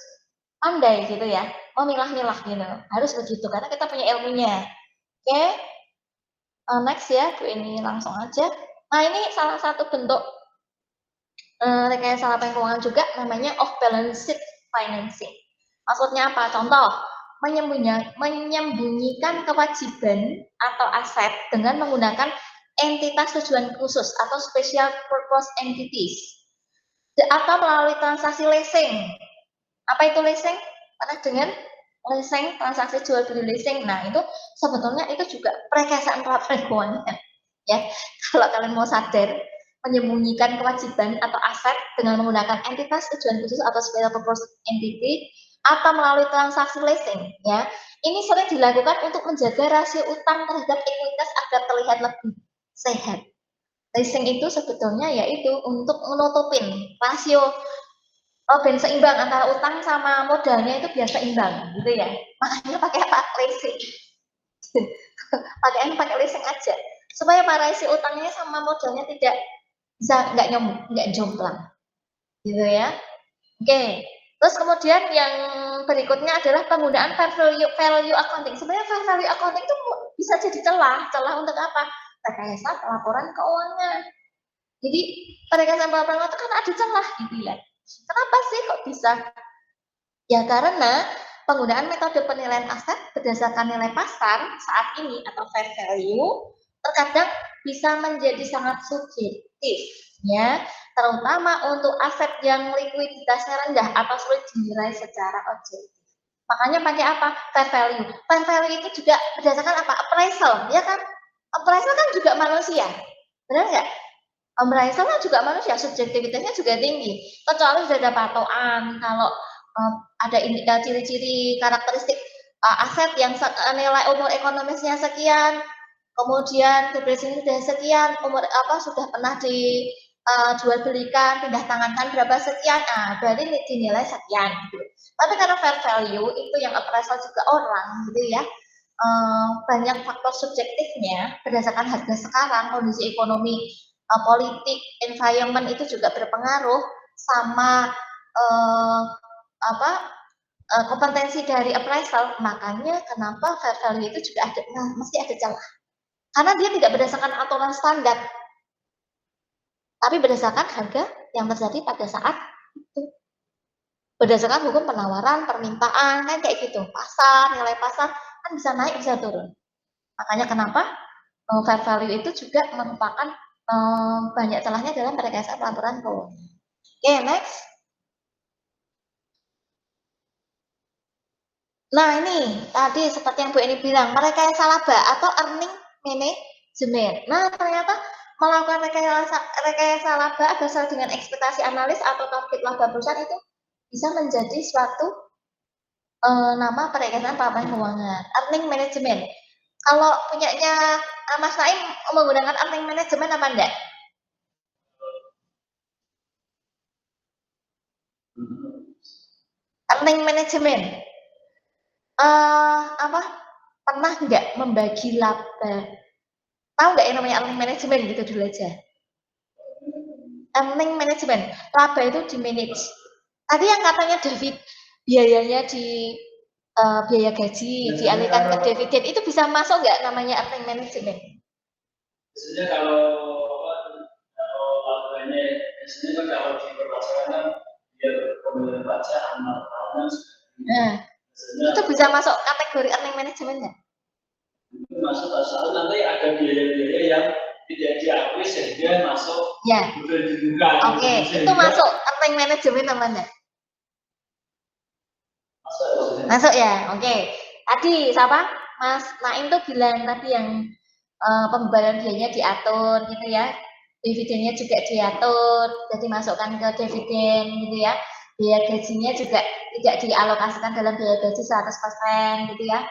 pandai gitu ya, memilah-milah gitu. Harus begitu karena kita punya ilmunya. Oke. Next ya, Bu, ini langsung aja. Nah, ini salah satu bentuk rekayasa laporan keuangan juga namanya off balance sheet financing. Maksudnya apa? Contoh, menyembunyikan kewajiban atau aset dengan menggunakan entitas tujuan khusus atau special purpose entities atau melalui transaksi leasing. Apa itu leasing? Pernah dengar leasing, transaksi jual beli leasing? Nah, itu sebetulnya itu juga perekayasaan laporan keuangan. Ya, kalau kalian mau sadar, menyembunyikan kewajiban atau aset dengan menggunakan entitas tujuan khusus atau special purpose entity atau melalui transaksi leasing, ya. Ini sering dilakukan untuk menjaga rasio utang terhadap ekuitas agar terlihat lebih sehat. Leasing itu sebetulnya yaitu untuk menutupin rasio ben seimbang antara utang sama modalnya itu biar seimbang, gitu ya. Makanya pakai leasing. pakai leasing aja supaya rasio utangnya sama modalnya tidak bisa nggak jomplang, gitu ya. Oke. Terus kemudian yang berikutnya adalah penggunaan fair value accounting. Sebenarnya fair value accounting itu bisa jadi celah untuk apa? Rekayasa laporan keuangan. Jadi rekayasa laporan keuangan itu kan ada celah gitu ya. Kenapa sih kok bisa? Ya karena penggunaan metode penilaian aset berdasarkan nilai pasar saat ini atau fair value terkadang bisa menjadi sangat subjektif, ya, terutama untuk aset yang likuiditasnya rendah atau sulit dinilai secara objektif. Makanya pakai apa? Fair value. Fair value itu juga berdasarkan apa? Appraisal, ya kan? Appraisal kan juga manusia, benar nggak? Appraisal kan juga manusia, subjektivitasnya juga tinggi. Kecuali sudah ada patokan, kalau ada ciri-ciri karakteristik aset yang nilai umur ekonomisnya sekian, kemudian depresinya sudah sekian, umur sudah pernah jual belikan, pindah tangankan berapa sekian, berarti dinilai sekian. Gitu. Tapi karena fair value itu yang appraisal juga orang, gitu ya. Banyak faktor subjektifnya berdasarkan harga sekarang, kondisi ekonomi, politik, environment itu juga berpengaruh sama kompetensi dari appraisal. Makanya kenapa fair value itu juga ada, mesti ada celah. Karena dia tidak berdasarkan aturan standar, tapi berdasarkan harga yang terjadi pada saat itu. Berdasarkan hukum penawaran, permintaan, kan kayak gitu. Pasar, nilai pasar kan bisa naik, bisa turun. Makanya kenapa fair value itu juga merupakan banyak celahnya dalam rekayasa pelaporan keuangan. Oke, next. Nah, ini tadi seperti yang Bu Eni bilang, rekayasa laba atau earning management. Nah, ternyata melakukan rekayasa laba berdasarkan dengan ekspektasi analis atau target laba perusahaan itu bisa menjadi suatu nama perekayasaan pelaporan keuangan. Earning management. Kalau punyanya Mas Naim menggunakan earning management apa enggak? Earning management. Pernah enggak membagi laba? Tahu enggak yang namanya earning management gitu dulu aja. Earning management, laba itu di manage. Tadi yang katanya David biayanya di biaya gaji dialihkan ke dividen, itu bisa masuk nggak namanya earning management? Biasanya kalau laporannya biasanya kan kalau di perpajakan kan biar pembayaran pajak antar tahunan. Nah, itu bisa masuk kategori earning management nggak? Itu masuk asal nanti ada biaya-biaya yang tidak diakui sehingga masuk. Ya. Oke, itu masuk earning management apa enggak? Masuk ya, oke. Tadi siapa? Mas Naim tuh bilang tadi yang pembayaran biayanya diatur gitu ya, dividennya juga diatur, jadi masukkan ke dividen gitu ya. Biaya gajinya juga tidak dialokasikan dalam biaya gaji 100% gitu ya.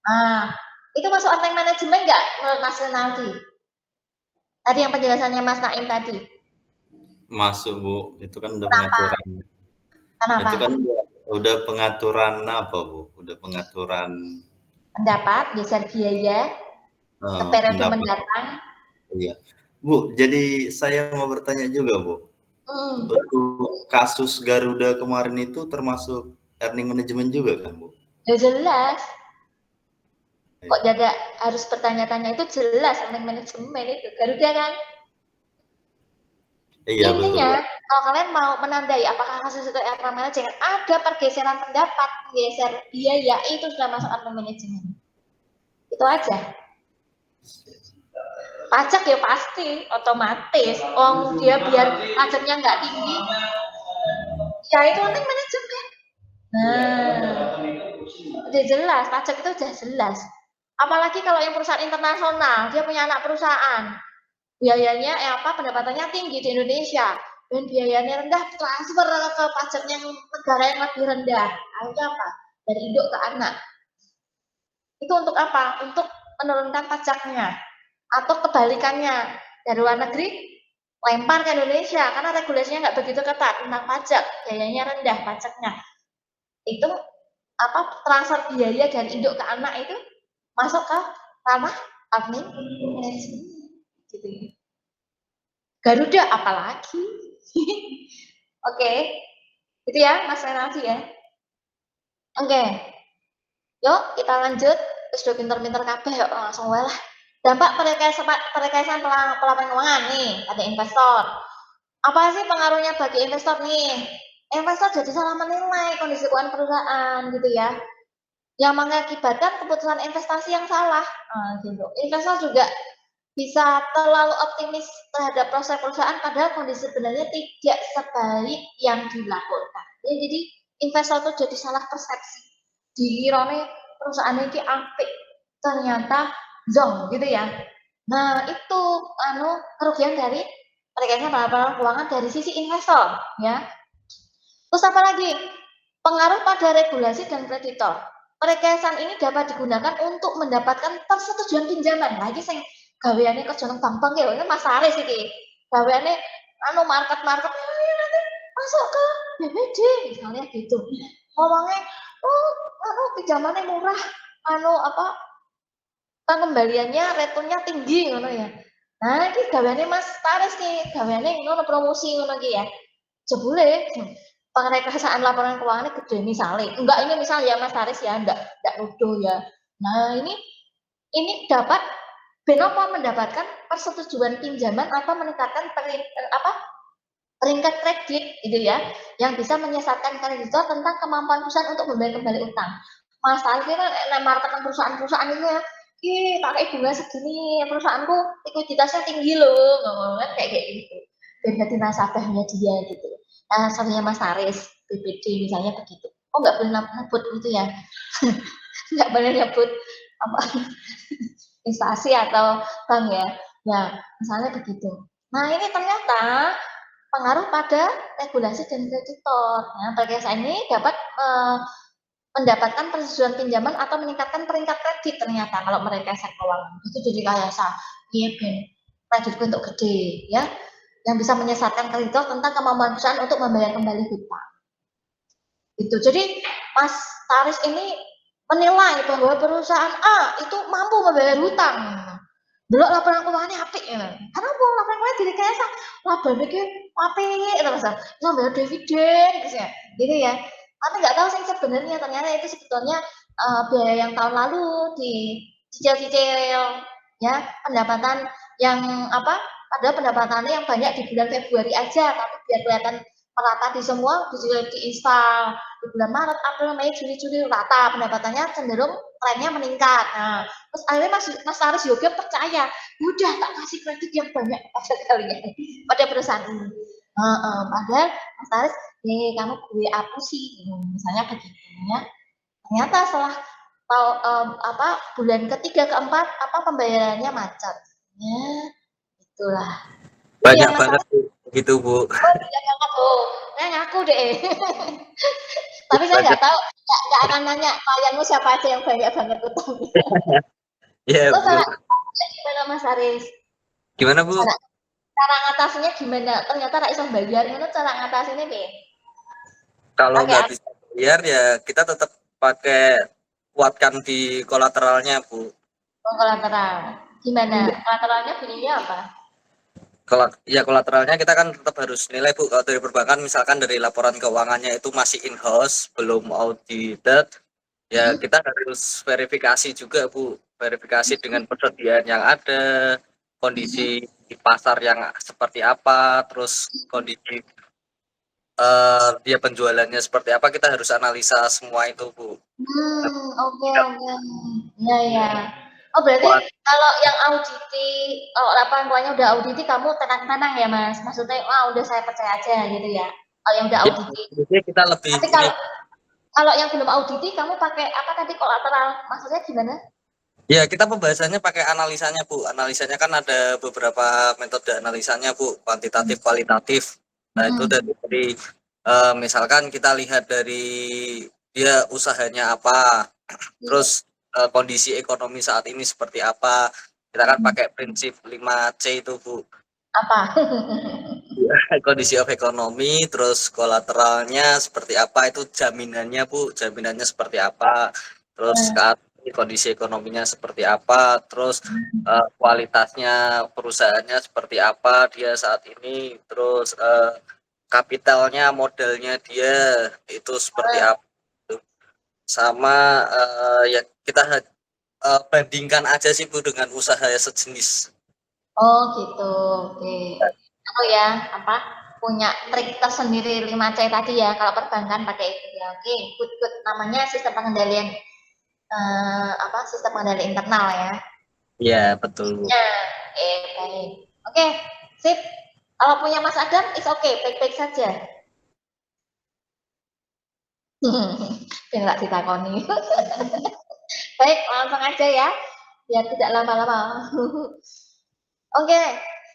Nah, itu masuk earning management nggak menurut Mas Rinaldi? Tadi yang penjelasannya Mas Naim tadi. Masuk, Bu. Itu kan udah pengaturan. Kenapa? Itu kan udah pengaturan apa, Bu? Udah pengaturan pendapat, geser biaya, ke periode mendatang. Iya. Bu, jadi saya mau bertanya juga, Bu. Untuk kasus Garuda kemarin itu termasuk earning management juga kan, Bu? Ya jelas. Kok jadi harus bertanya-tanya, itu jelas earning management itu. Garuda kan? Iya, intinya, betul. kalau kalian mau menandai apakah kasus itu earning management, ada pergeseran pendapat, geser biaya, itu sudah masuk earning management. Itu aja. Pajak ya pasti, otomatis. Dia biar pajaknya nggak tinggi, ya itu earning management. Nah, udah jelas, pajak itu udah jelas. Apalagi kalau yang perusahaan internasional, dia punya anak perusahaan, biayanya pendapatannya tinggi di Indonesia, dan biayanya rendah, transfer ke pajaknya negara yang lebih rendah. Akhirnya apa? Dari induk ke anak. Itu untuk apa? Untuk menurunkan pajaknya. Atau kebalikannya, dari luar negeri lempar ke Indonesia karena regulasinya nggak begitu ketat tentang pajak, biayanya rendah pajaknya. Itu transfer biaya dari induk ke anak itu masuk ke ranah earning management gitu ya. Garuda apalagi. Oke. Itu ya Mas Renaldi ya. Oke. Yuk kita lanjut. Sudah pinter-pinter kabeh yuk langsung wae lah. Dampak perekayasaan pelaporan keuangan nih pada investor. Apa sih pengaruhnya bagi investor nih? Investor jadi salah menilai kondisi keuangan perusahaan gitu ya, yang mengakibatkan keputusan investasi yang salah. Gitu. Investor juga bisa terlalu optimis terhadap proses perusahaan padahal kondisi sebenarnya tidak sebaik yang dilaporkan. Jadi investor itu jadi salah persepsi. dikirane perusahaan iki apik, ternyata zonk gitu ya. Nah, itu kerugian dari rekayasa laporan keuangan dari sisi investor ya. Terus apa lagi? Pengaruh pada regulasi dan kreditor. Perekasan ini dapat digunakan untuk mendapatkan persetujuan pinjaman. Nah, iki sing gaweane kerja nang bank-bank ya, ini Mas Haris iki. Gaweane market-market nanti masuk ke BPD misalnya gitu. Ngomongnya, pinjamannya murah, pengembaliannya return-nya tinggi ngono ya. Nah, iki gaweane Mas Haris nih, gaweane ngono promosi ngono iki ya. Jebule perekayasaan laporan keuangannya gede misalnya. Enggak ini misalnya ya Mas Haris ya, enggak nuduh ya. Nah, ini dapat Benopo mendapatkan persetujuan pinjaman atau meningkatkan peringkat kredit gitu ya, yang bisa menyesatkan kreditor tentang kemampuan perusahaan untuk membayar kembali utang. Mas Haris kan marketing perusahaan-perusahaan itu ya, pakai bunga segini, perusahaanku likuiditasnya tinggi loh, ngomongnya kayak gitu. Dan jadi nasabahnya dia gitu. Nah, satunya Mas Haris, BPD misalnya begitu. Oh, nggak boleh nyebut gitu ya? Nggak boleh nyebut apa instansi atau bank ya. Ya, misalnya begitu. Nah, ini ternyata pengaruh pada regulasi dan kreditor. Nah, perkayasaan ini dapat mendapatkan persetujuan pinjaman atau meningkatkan peringkat kredit ternyata kalau merekayasa keuangan. Itu jadi rekayasa. Iya, Ben. Kreditku untuk gede ya. Yang bisa menyesatkan kreditor tentang kemampuan perusahaan untuk membayar kembali hutang. Itu. Jadi Mas Haris ini menilai bahwa perusahaan A itu mampu membayar hutang. Delok laporan keuangannya apik ya. Kenapa laporan keuangan direkayasa? Labane iki apik terus. Iso bayar dividen gitu ya. Tapi nggak tahu sih sebenarnya ternyata itu sebetulnya biaya yang tahun lalu dicicil-cicil ya, pendapatan yang padahal pendapatannya yang banyak di bulan Februari aja, tapi biar kelihatan merata di semua diinstal di bulan Maret, April, Mei, Juni, Juli rata pendapatannya cenderung trennya meningkat. Nah, terus akhirnya Mas Haris juga percaya, udah tak kasih kredit yang banyak pada kalian, pada perusahaan ini. Padahal Mas Haris, kamu gue apa sih? Misalnya begitu ya. Ternyata setelah bulan ketiga keempat pembayarannya macet. Ya, itulah. Banyak banget gitu, Bu. Banyak banget tuh. Saya ngaku deh. Tapi saya nggak tahu, nggak akan nanya klienmu siapa aja yang banyak banget utangnya. Iya, Bu. Gimana Mas Haris? Gimana, Bu? Cara ngatasinnya gimana? Ternyata nggak bisa bayar, gimana cara ngatasinnya nih? Kalau nggak bisa bayar ya kita tetap pakai kuatkan di kolateralnya, Bu. Kolateral. Gimana? Kolateralnya bunyinya apa? Kolateralnya kita kan tetap harus nilai, Bu. Kalau dari perbankan misalkan dari laporan keuangannya itu masih in-house, belum audited, ya kita harus verifikasi juga, Bu. Verifikasi dengan persediaan yang ada, kondisi di pasar yang seperti apa, terus kondisi dia penjualannya seperti apa, kita harus analisa semua itu, Bu. Oke. Ya. Oh, berarti kalau yang auditi, kalau laporan keuangannya udah auditi, kamu tenang-tenang ya, Mas? Maksudnya, udah saya percaya aja gitu ya. Kalau yang udah auditi. Kita lebih. Tapi kalau yang belum auditi, kamu pakai apa tadi kolateral? Maksudnya gimana? Ya, kita pembahasannya pakai analisanya, Bu. Analisanya kan ada beberapa metode analisanya, Bu. Kuantitatif, kualitatif. Nah, itu dari misalkan kita lihat dari dia usahanya apa, terus kondisi ekonomi saat ini seperti apa. Kita kan pakai prinsip 5C itu, Bu. Apa? Kondisi of ekonomi, terus kolateralnya seperti apa, itu jaminannya, Bu. Jaminannya seperti apa. Terus kondisi ekonominya seperti apa, terus kualitasnya perusahaannya seperti apa dia saat ini, terus kapitalnya, modalnya dia itu seperti apa, sama ya kita bandingkan aja sih, Bu, dengan usaha sejenis. Oh gitu, oke. Kalau ya punya trik tersendiri 5C tadi ya, kalau perbankan pakai itu ya. Oke, good. Namanya sistem pengendalian sistem pengendali internal ya. Iya, betul. Ya, baik. Oke, sip. Kalau punya Mas Adam, it's okay, baik-baik saja. biar nggak ditakoni. Baik, langsung aja ya, biar tidak lama-lama. Oke,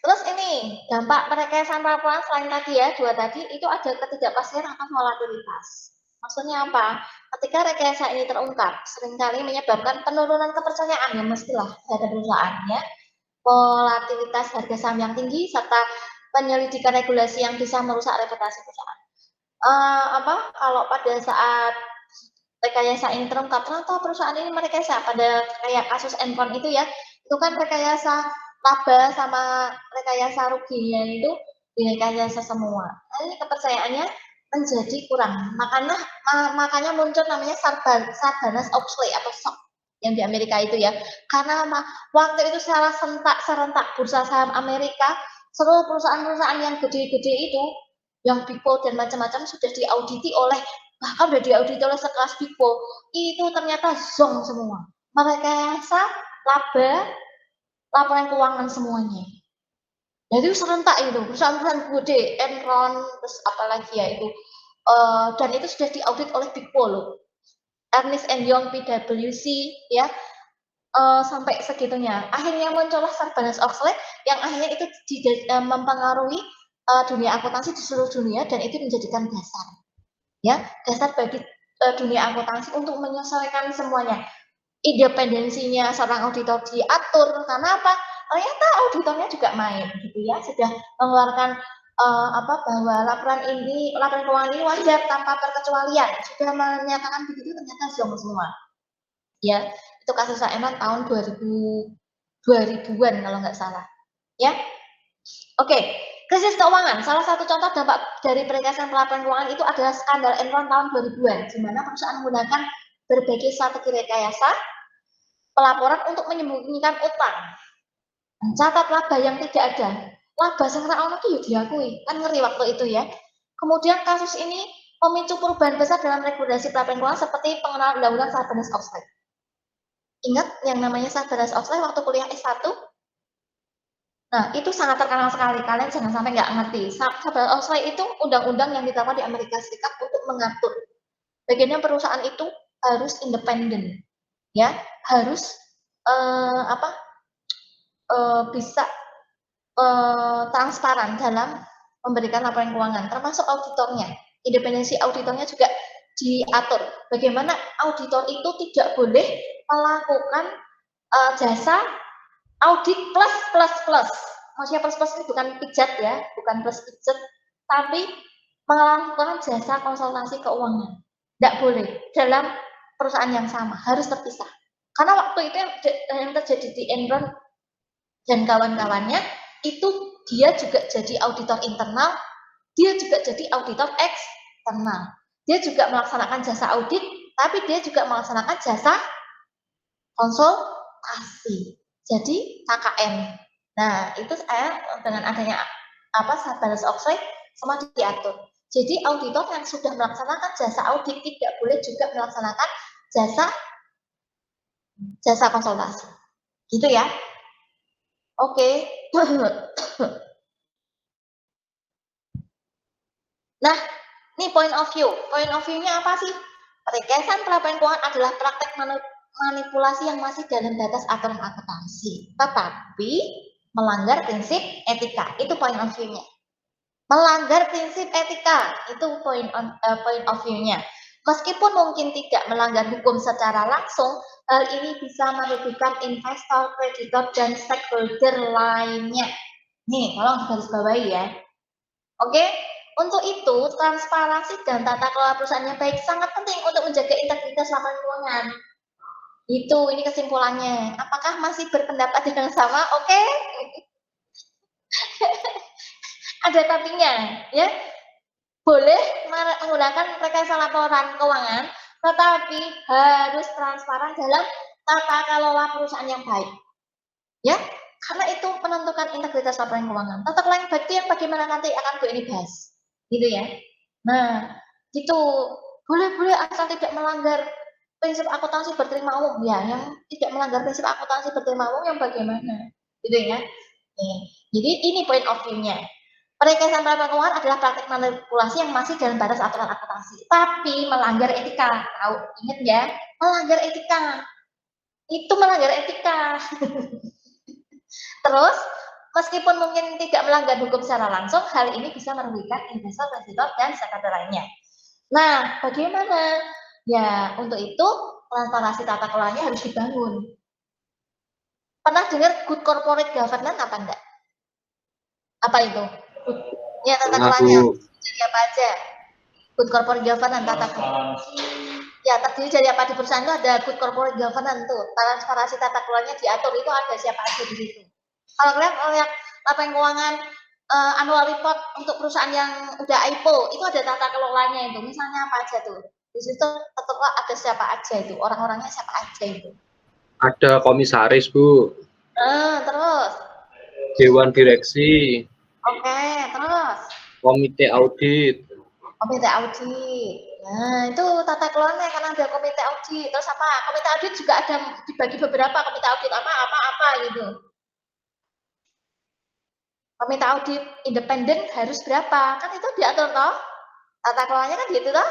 terus ini dampak perekayasaan laporan selain tadi ya, 2 tadi itu ada ketidakpastian akan volatilitas. Maksudnya apa? Ketika rekayasa ini terungkap, seringkali menyebabkan penurunan kepercayaan ya mestilah terhadap perusahaan ya, volatilitas harga saham yang tinggi serta penyelidikan regulasi yang bisa merusak reputasi perusahaan. Kalau pada saat rekayasa ini terungkap, ternyata perusahaan ini merekayasa pada kayak kasus Enron itu ya, itu kan rekayasa laba sama rekayasa ruginya itu direkayasa semua. Nah, ini kepercayaannya menjadi kurang. Makanya muncul namanya Sarbanes-Oxley atau SOX yang di Amerika itu ya. Karena waktu itu secara serentak bursa saham Amerika, seluruh perusahaan-perusahaan yang gede-gede itu, yang Big Four dan macam-macam sudah diauditi oleh bahkan sudah diauditi oleh sekelas Big Four, itu ternyata zonk semua. Merekayasa laba, laporan keuangan semuanya. Jadi serentak itu, perusahaan-perusahaan gede, Enron, terus apalagi ya itu, dan itu sudah diaudit oleh Big Four loh. Ernst & Young, PwC, ya, sampai segitunya. Akhirnya muncullah Sarbanes-Oxley yang akhirnya itu mempengaruhi dunia akuntansi di seluruh dunia dan itu menjadikan dasar. Ya, dasar bagi dunia akuntansi untuk menyesuaikan semuanya. Independensinya seorang auditor diatur karena apa? Ternyata auditornya juga main gitu ya, sudah mengeluarkan bahwa laporan keuangan ini wajar tanpa terkecualian, sudah menyatakan begitu ternyata zonk semua. Ya, itu kasus Enron tahun 2000-an kalau nggak salah. Ya. Oke, krisis keuangan. Salah satu contoh dampak dari perekayasaan laporan keuangan itu adalah skandal Enron tahun 2000-an, di mana perusahaan menggunakan berbagai strategi rekayasa pelaporan untuk menyembunyikan utang. Mencatat laba yang tidak ada. Laba sing ora ono ki ya diakui. Kan ngeri waktu itu ya. Kemudian kasus ini memicu perubahan besar dalam regulasi pelaporan keuangan seperti pengenalan undang-undang Sarbanes-Oxley. Ingat yang namanya Sarbanes-Oxley waktu kuliah S1? Nah, itu sangat terkenal sekali. Kalian jangan sampai nggak ngerti. Sarbanes-Oxley itu undang-undang yang diterapkan di Amerika Serikat untuk mengatur bagaimana perusahaan itu harus independen. Ya, harus bisa transparan dalam memberikan laporan keuangan, termasuk auditornya. Independensi auditornya juga diatur. Bagaimana auditor itu tidak boleh melakukan jasa audit plus. Maksudnya plus ini bukan pijat ya, bukan plus pijat, tapi melakukan jasa konsultasi keuangan. Tidak boleh dalam perusahaan yang sama, harus terpisah. Karena waktu itu yang terjadi di Enron dan kawan-kawannya, itu dia juga jadi auditor internal, dia juga jadi auditor eksternal. Dia juga melaksanakan jasa audit, tapi dia juga melaksanakan jasa konsultasi. Jadi KKN. Nah, itu dengan adanya Sarbanes-Oxley semua diatur. Jadi auditor yang sudah melaksanakan jasa audit tidak boleh juga melaksanakan jasa konsultasi. Gitu ya. Oke. Nah, ini point of view. Point of view-nya apa sih? Perekayasaan pelaporan keuangan adalah praktek manipulasi yang masih dalam batas aturan akuntansi, tetapi melanggar prinsip etika. Itu point of view-nya. Melanggar prinsip etika, itu point of view-nya. Meskipun mungkin tidak melanggar hukum secara langsung, hal ini bisa merugikan investor, kreditor, dan stakeholder lainnya. Nih, tolong digarisbawahi ya. Oke, untuk itu transparansi dan tata kelola perusahaan yang baik sangat penting untuk menjaga integritas laporan keuangan. Itu, ini kesimpulannya. Apakah masih berpendapat yang sama? Oke. Ada tapinya, ya. Boleh menggunakan rekayasa laporan keuangan, tetapi harus transparan dalam tata kelola perusahaan yang baik. Ya, karena itu menentukan integritas laporan keuangan. Tata kelola yang baik itu yang bagaimana nanti akan Bu ini bahas. Gitu ya. Nah, gitu. Boleh asal tidak melanggar prinsip akuntansi berterima umum. Ya, yang tidak melanggar prinsip akuntansi berterima umum yang bagaimana? Gitu ya. Jadi ini point of view-nya. Perekayasa laporan keuangan adalah praktik manipulasi yang masih dalam batas aturan akuntansi, tapi melanggar etika. Tahu? Ingat ya, melanggar etika. Itu melanggar etika. Terus, meskipun mungkin tidak melanggar hukum secara langsung, hal ini bisa merugikan investor, kreditor, dan stakeholder lainnya. Nah, bagaimana? Ya, untuk itu transparansi tata kelolanya harus dibangun. Pernah dengar good corporate governance apa enggak? Apa itu? Ya, tata kelolanya jadi apa aja? Good corporate governance, tata kelola. Ya, terdiri dari apa di perusahaan itu ada good corporate governance tuh. Transparansi tata kelolanya diatur, itu ada siapa aja di situ. Kalau kalian lihat laporan keuangan annual report untuk perusahaan yang udah IPO, itu ada tata kelolanya itu. Misalnya apa aja tuh? Di situ tertera ada siapa aja itu, orang-orangnya siapa aja itu. Ada komisaris, Bu. Terus? Dewan direksi. Oke, terus? Komite audit. Komite audit. Nah, itu tata kelolanya karena ada komite audit. Terus apa? Komite audit juga ada dibagi beberapa komite audit apa gitu. Komite audit independen harus berapa? Kan itu diatur toh? Tata kelolanya kan gitu toh?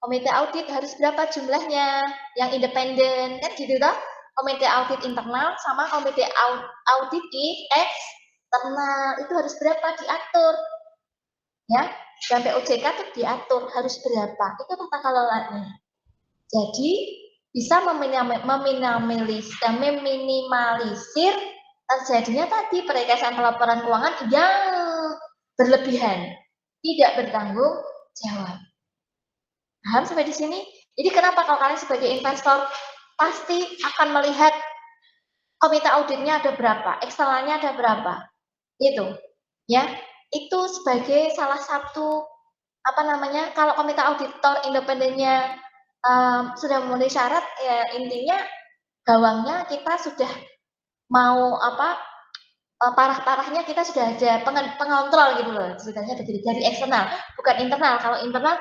Komite audit harus berapa jumlahnya? Yang independen kan gitu toh? Komite audit internal sama komite audit eksternal itu harus berapa diatur? Ya, sampai OJK itu diatur harus berapa? Itu tata kelolanya. Jadi bisa meminimalisir terjadinya tadi perekayaan pelaporan keuangan yang berlebihan, tidak bertanggung jawab. Paham sampai di sini? Jadi kenapa kalau kalian sebagai investor pasti akan melihat komite auditnya ada berapa, eksternalnya ada berapa, gitu, ya. Itu sebagai salah satu kalau komite auditor independennya sudah memenuhi syarat, ya intinya gawangnya kita sudah mau parah-parahnya kita sudah ada pengontrol gitu loh, ceritanya dari eksternal, bukan internal. Kalau internal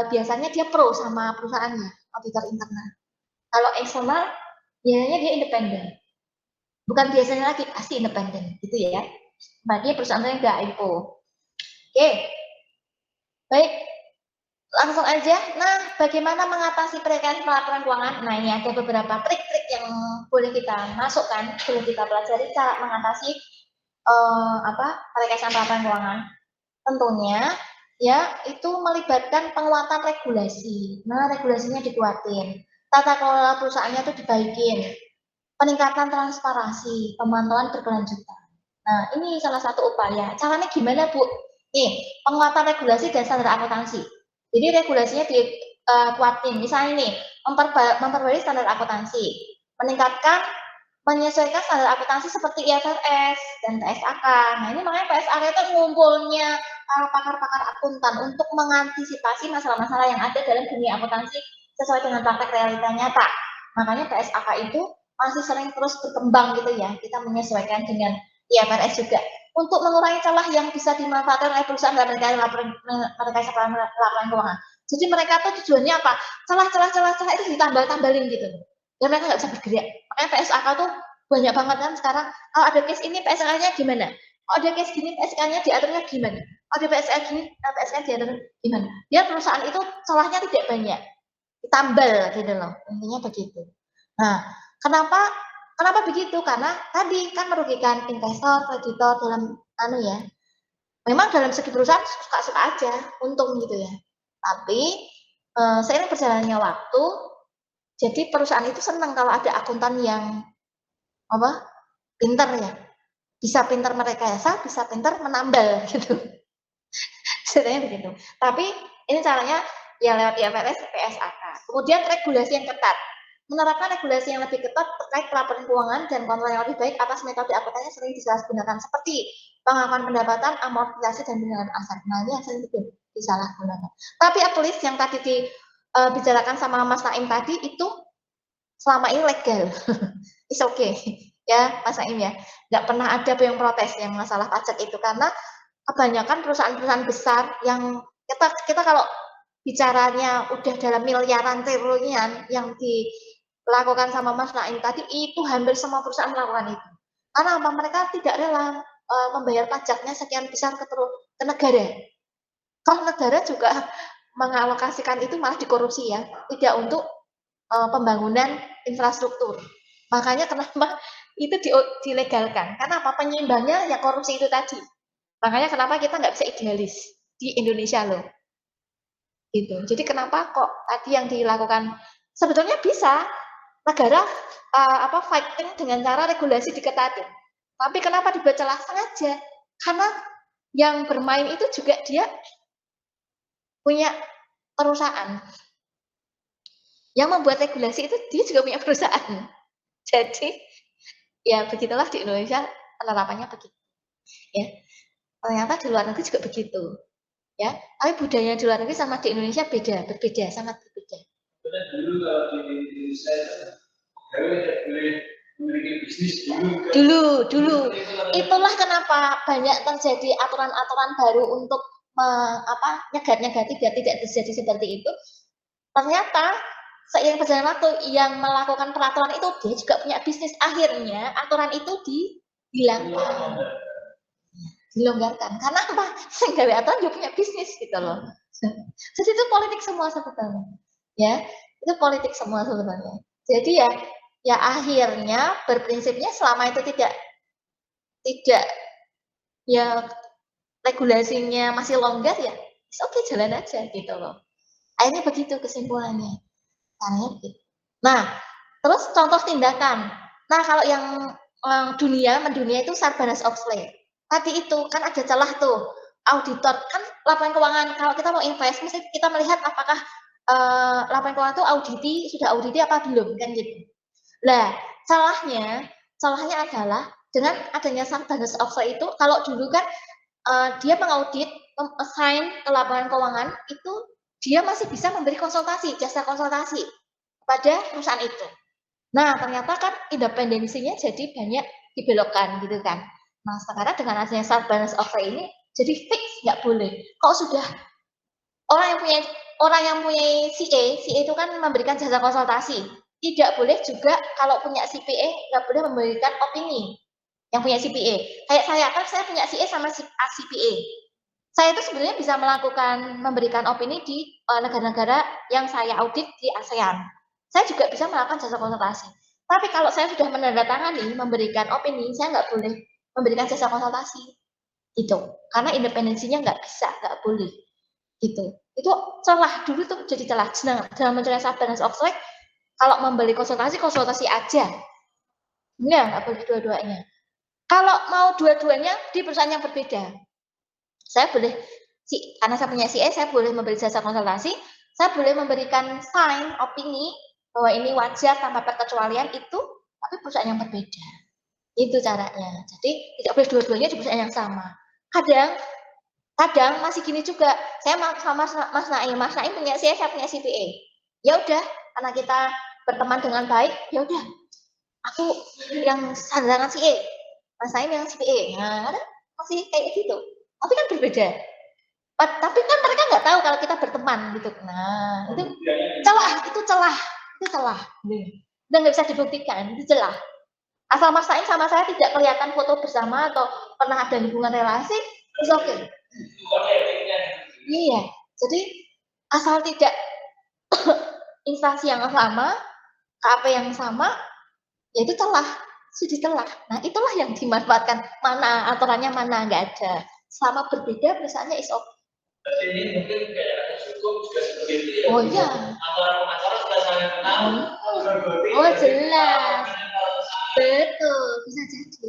biasanya dia pro sama perusahaannya, auditor internal. Kalau eksternal biasanya dia independen, bukan biasanya lagi, pasti independen gitu ya. Bagi perusahaan yang nggak IPO. Oke, baik, langsung aja. Nah, bagaimana mengatasi perekayaan pelaporan keuangan? Nah, ini ada beberapa trik-trik yang boleh kita masukkan, boleh kita pelajari cara mengatasi perekayaan pelaporan keuangan. Tentunya ya itu melibatkan penguatan regulasi. Nah, regulasinya dikuatin, tata kelola perusahaannya itu dibaikin, peningkatan transparansi, pemantauan berkelanjutan. Nah, ini salah satu upaya. Caranya gimana, Bu? Nih, penguatan regulasi dan standar akuntansi. Jadi regulasinya dikuatin. Misalnya nih, memperbarui standar akuntansi, menyesuaikan standar akuntansi seperti IFRS dan TSAK. Nah, ini makanya TSAK itu ngumpulnya pakar-pakar akuntan untuk mengantisipasi masalah-masalah yang ada dalam dunia akuntansi sesuai dengan praktek realita nyata. Makanya TSAK itu masih sering terus berkembang gitu ya. Kita menyesuaikan dengan IFRS juga untuk mengurangi celah yang bisa dimanfaatkan oleh perusahaan dalam laporan keuangan. Jadi mereka tuh tujuannya apa? Celah itu ditambal-tambalin gitu. Dan mereka nggak bisa bergerak. Makanya PSAK tuh banyak banget kan sekarang. Kalau ada case ini PSAK-nya gimana? Kalau ada case gini PSAK-nya diaturnya gimana? Kalau ada PSAK gini PSAK diatur gimana? Biar perusahaan itu celahnya tidak banyak, ditambal gitu loh. Intinya begitu. Nah, kenapa begitu? Karena tadi kan merugikan investor, kreditor dalam memang dalam segi perusahaan suka-suka aja, untung gitu ya. Tapi seiring berjalannya waktu, jadi perusahaan itu senang kalau ada akuntan yang pinter ya, bisa pinter merekayasa, bisa pinter menambal gitu. Ceritanya begitu. Tapi ini caranya ya lewat IFRS, PSAK. Kemudian regulasi yang ketat. Menerapkan regulasi yang lebih ketat terkait pelaporan keuangan dan kontrol yang lebih baik atas metode akuntansi sering disalahgunakan seperti pengakuan pendapatan, amortisasi, dan penilaian aset. Nah, ini yang sering disalahgunakan. Tapi at least yang tadi dibicarakan sama Mas Naim tadi itu selama ini legal. It's okay. Ya, Mas Naim ya. Nggak pernah ada yang protes yang masalah pajak itu karena kebanyakan perusahaan-perusahaan besar yang kita kalau bicaranya udah dalam miliaran triliunan yang dilakukan sama Mas Naim tadi itu hampir semua perusahaan melakukan itu. Karena apa? Mereka tidak rela membayar pajaknya sekian besar ke negara. Kalau negara juga mengalokasikan itu malah dikorupsi ya, tidak untuk pembangunan infrastruktur. Makanya kenapa itu dilegalkan? Karena apa? Penyeimbangnya ya korupsi itu tadi. Makanya kenapa kita nggak bisa idealis di Indonesia loh. Gitu. Jadi kenapa kok tadi yang dilakukan sebetulnya bisa negara fighting dengan cara regulasi diketatin. Tapi kenapa dibuat celah sengaja? Karena yang bermain itu juga dia punya perusahaan. Yang membuat regulasi itu dia juga punya perusahaan. Jadi ya begitulah di Indonesia penerapannya begitu. Ya. Ternyata di luar negeri juga begitu. Ya, tapi budaya di luar negeri sama di Indonesia berbeda, sangat berbeda. Dulu kalau di Indonesia pegawai tidak boleh memiliki bisnis dulu. Itulah kenapa banyak terjadi aturan-aturan baru untuk nyegat-nyegati biar tidak terjadi seperti itu. Ternyata seiring berjalannya waktu yang melakukan peraturan itu dia juga punya bisnis, akhirnya aturan itu dihilangkan. Dilonggarkan. Karena apa? Sehingga aturan juga punya bisnis gitu loh. Jadi itu politik semua sebetulnya. Ya, itu politik semua sebetulnya. Jadi ya akhirnya berprinsipnya selama itu tidak ya regulasinya masih longgar ya, oke jalan aja gitu loh. Akhirnya begitu kesimpulannya. Caranya begitu. Nah, terus contoh tindakan. Nah, kalau yang mendunia itu Sarbanes Oxley. Tadi itu kan ada celah tuh, auditor kan laporan keuangan. Kalau kita mau invest, mesti kita melihat apakah laporan keuangan itu sudah auditi apa belum kan gitu. Nah, celahnya adalah dengan adanya Sarbanes Oxley itu, kalau dulu kan dia mengaudit, assign ke laporan keuangan itu dia masih bisa memberi konsultasi, jasa konsultasi pada perusahaan itu. Nah, ternyata kan independensinya jadi banyak dibelokkan gitu kan. Nah, sekarang dengan adanya Sarbanes Oxley ini jadi fix nggak boleh. Kalau sudah orang yang punya CA itu kan memberikan jasa konsultasi. Tidak boleh juga kalau punya CPA nggak boleh memberikan opini yang punya CPA. Kayak saya punya CA sama CPA. Saya itu sebenarnya bisa memberikan opini di negara-negara yang saya audit di ASEAN. Saya juga bisa melakukan jasa konsultasi. Tapi kalau saya sudah menandatangani memberikan opini, saya nggak boleh memberikan jasa konsultasi. Gitu. Karena independensinya nggak boleh. Gitu. Itu celah dulu tuh jadi celah. Dalam mencari Sarbanes Oxley, kalau membeli konsultasi aja. Nggak boleh dua-duanya. Kalau mau dua-duanya di perusahaan yang berbeda. Saya boleh, karena saya punya CA, saya boleh memberi jasa konsultasi, saya boleh memberikan sign, opini, bahwa ini wajar tanpa perkecualian itu, tapi perusahaan yang berbeda. Itu caranya. Jadi tidak boleh dua-duanya di perusahaan yang sama. Kadang masih gini juga, saya sama Mas Naim punya CA, saya punya CPA. Ya udah, karena kita berteman dengan baik, ya udah, aku yang sandangan CA, Mas Naim yang CPA. Nah, masih kayak gitu. Tapi kan berbeda. Tapi kan mereka nggak tahu kalau kita berteman gitu. Nah, itu celah. Dan nggak bisa dibuktikan, itu celah. Asal Mas Naim sama saya tidak kelihatan foto bersama atau pernah ada hubungan relasi, it's okay. Iya, jadi asal tidak instansi yang sama, KAP yang sama, ya itu celah, sudah celah. Nah, itulah yang dimanfaatkan. Mana aturannya, mana nggak ada. Selama berbeda, perusahaannya is okay. Tapi ini mungkin kayak hukum juga seperti itu ya. Oh iya. Antara sudah saling kenal. Oh jelas. Betul, bisa jadi.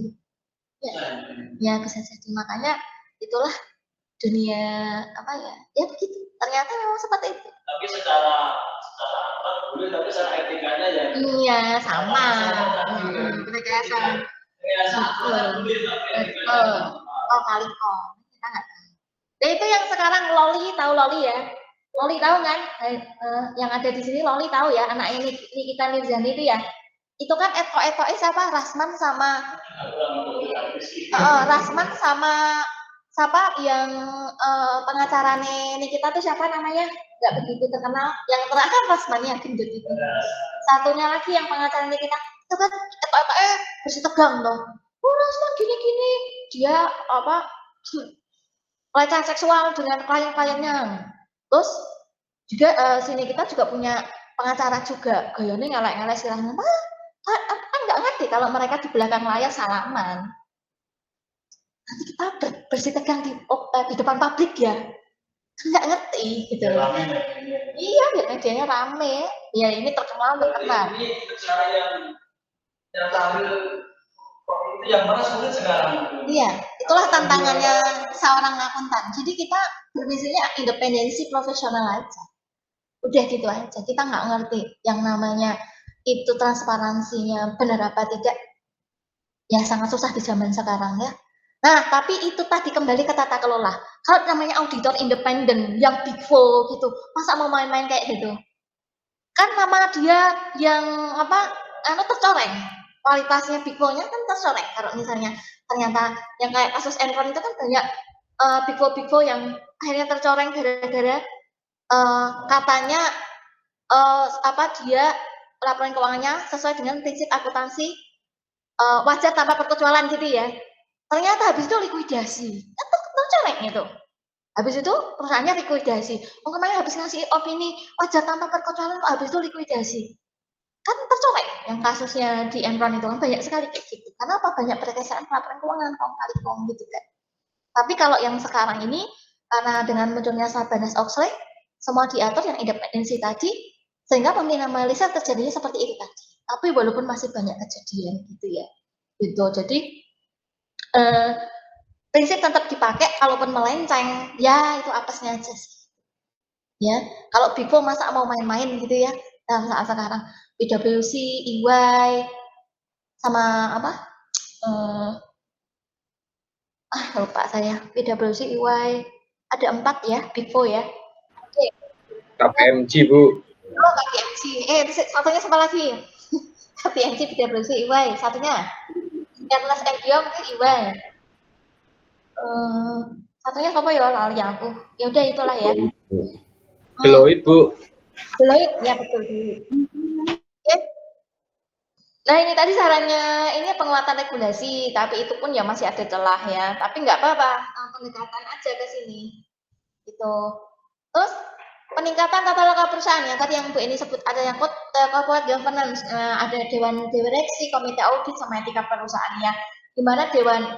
Ya bisa jadi. Makanya itulah dunia ya begitu. Ternyata memang seperti itu. Tapi secara boleh, tapi secara etikanya ya. Iya sama. Rekayasa. Betul. Oh kali kok. Kita nggak tahu. Dan itu yang sekarang Loli tahu Loli ya. Loli tahu kan? Yang ada di sini Loli tahu ya. Anaknya Nikita Mirzani itu ya. Itu kan eto-etoe siapa? Rasman sama yang pengacaranya Nikita tuh siapa namanya? Nggak begitu terkenal. Yang terkenal kan Rasmannya gendut itu. Satunya lagi yang pengacara Nikita, itu kan eto-etoe bersih tegang loh. Rasman gini-gini, dia pelecehan seksual dengan klien-kliennya. Terus juga sini kita juga punya pengacara juga, gayanya ngelek-ngelek istilahnya. Kan nggak ngerti kalau mereka di belakang layar salaman. Nanti kita bersih tegang di depan publik ya, nggak ngerti gitu loh. Iya, medianya rame. Ya ini terkenal. Ini cara yang tampil itu yang mana sulit sekarang. Iya, itulah tantangannya seorang akuntan. Jadi kita bermisinya independensi profesional aja. Udah gitu aja. Kita nggak ngerti yang namanya itu transparansinya benar apa tidak. Ya sangat susah di zaman sekarang ya. Nah, tapi itu tadi kembali ke tata kelola. Kalau namanya auditor independen yang big four gitu, masa mau main-main kayak gitu? Kan nama dia yang tercoreng. Kualitasnya big four-nya kan tercoreng. Kalau misalnya ternyata yang kayak kasus Enron itu kan banyak big four yang akhirnya tercoreng gara-gara katanya dia laporan keuangannya sesuai dengan prinsip akuntansi wajar tanpa perkecualian gitu ya. Ternyata habis itu likuidasi. Kan tercoreng itu. Habis itu perusahaannya likuidasi. Kemarin habis ngasih opini wajar tanpa perkecualian, habis itu likuidasi. Kan tercoreng yang kasusnya di Enron itu kan banyak sekali kayak gitu. Karena banyak perkesaan laporan keuangan kali gitu kan. Tapi kalau yang sekarang ini karena dengan munculnya Sarbanes-Oxley semua diatur yang independensi tadi sehingga meminimalisir terjadinya seperti itu tadi. Tapi walaupun masih banyak kejadian gitu ya. Gitu. Jadi prinsip tetap dipakai, kalaupun melenceng, ya itu apesnya aja sih. Ya, kalau Big Four masa mau main-main gitu ya dalam saat sekarang. PwC, EY, sama lupa saya. PwC, EY, ada 4 ya, Big Four ya. Oke. KPMG Bu. Oh, KPMG. Satunya siapa lagi? KPMG, PwC, EY, satunya. Ernst & Young itu EY. Satunya apa ya lali aku. Ya udah itulah ya. Deloitte Bu. Deloitte ya betul. Oke. Nah ini tadi sarannya ini penguatan regulasi, tapi itu pun ya masih ada celah ya. Tapi nggak apa-apa, pendekatan aja ke sini. Gitu. Terus peningkatan tata loka perusahaan ya tadi yang Bu ini sebut ada yang corporate governance, ada dewan direksi, komite audit sama etika perusahaan ya. Di mana dewan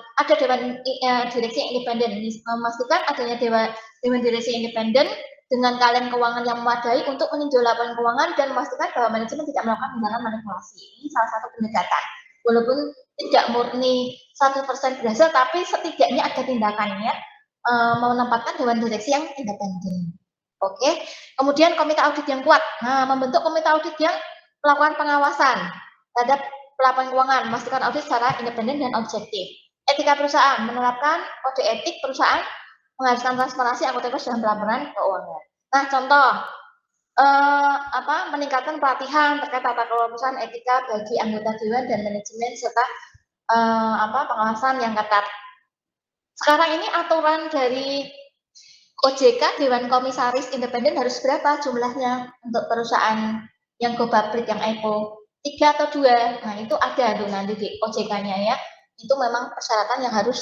direksi yang independen ini memastikan adanya dewan direksi independen dengan kalian keuangan yang memadai untuk meninjau laporan keuangan dan memastikan bahwa manajemen tidak melakukan tindakan manipulasi. Ini salah satu pendekatan. Walaupun tidak murni 100% berhasil, tapi setidaknya ada tindakannya menempatkan dewan direksi yang independen. Oke. Kemudian komite audit yang kuat. Nah, membentuk komite audit yang melakukan pengawasan terhadap laporan keuangan, memastikan audit secara independen dan objektif. Etika perusahaan, menerapkan kode etik perusahaan, mengharuskan transparansi akuntabilitas dalam pelaporan keuangan. Nah, contoh meningkatkan pelatihan terkait tata kelola perusahaan, etika bagi anggota dewan dan manajemen serta pengawasan yang ketat. Sekarang ini aturan dari OJK Dewan Komisaris Independen harus berapa jumlahnya untuk perusahaan yang go public yang IPO? 3 atau 2. Nah, itu ada tuh nanti di OJK-nya ya. Itu memang persyaratan yang harus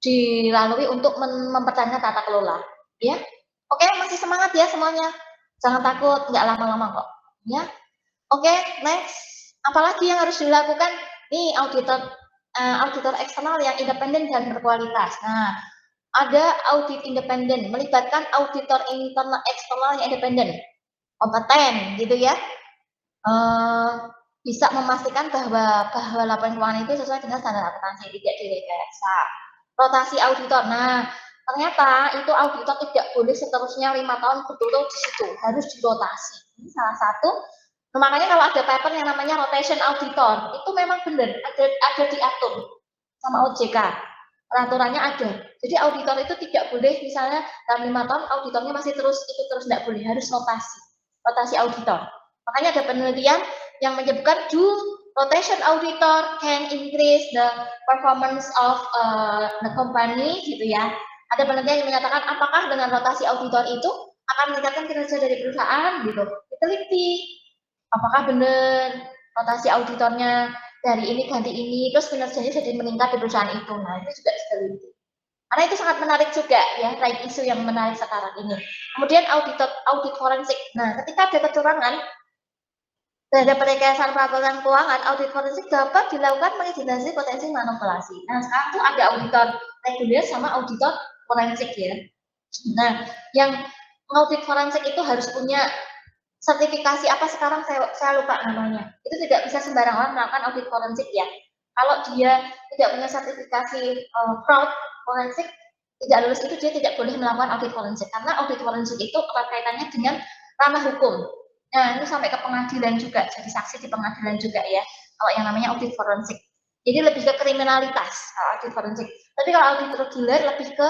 dilalui untuk mempertahankan tata kelola. Ya. Oke, masih semangat ya semuanya. Jangan takut, nggak lama-lama kok. Ya. Oke, next. Apalagi yang harus dilakukan? Nih, auditor eksternal yang independen dan berkualitas. Nah, ada audit independen, melibatkan auditor internal eksternal yang independen, kompeten gitu ya. Bisa memastikan bahwa laporan keuangan itu sesuai dengan standar akuntansi, tidak direkayasa. Rotasi auditor. Nah, ternyata itu auditor tidak boleh seterusnya 5 tahun berturut di situ, harus dirotasi. Ini salah satu. Nah, makanya kalau ada paper yang namanya rotation auditor, itu memang benar ada diatur sama OJK. Peraturannya ada. Jadi auditor itu tidak boleh misalnya dalam 5 tahun auditornya masih terus tidak boleh, harus rotasi auditor. Makanya ada penelitian yang menyebutkan rotation auditor can increase the performance of the company gitu ya. Ada penelitian yang menyatakan apakah dengan rotasi auditor itu akan meningkatkan kinerja dari perusahaan gitu. Diteliti apakah benar rotasi auditornya dari ini ganti ini, terus kinerjanya jadi meningkat di perusahaan itu. Nah, itu juga stability. Karena itu sangat menarik juga ya, right isu yang menarik sekarang ini. Kemudian audit forensik. Nah, ketika ada kecurangan terhadap perekasan pelaporan keuangan, audit forensik dapat dilakukan mengidentifikasi potensi manipulasi. Nah, sekarang tuh ada auditor reguler sama auditor forensik ya. Nah, yang audit forensik itu harus punya sertifikasi apa sekarang saya lupa namanya. Itu tidak bisa sembarang orang melakukan audit forensik ya. Kalau dia tidak punya sertifikasi fraud forensik, tidak lulus itu dia tidak boleh melakukan audit forensik karena audit forensik itu erat kaitannya dengan ranah hukum. Nah, ini sampai ke pengadilan juga, jadi saksi di pengadilan juga ya. Kalau yang namanya audit forensik. Jadi lebih ke kriminalitas audit forensik. Tapi kalau audit reguler lebih ke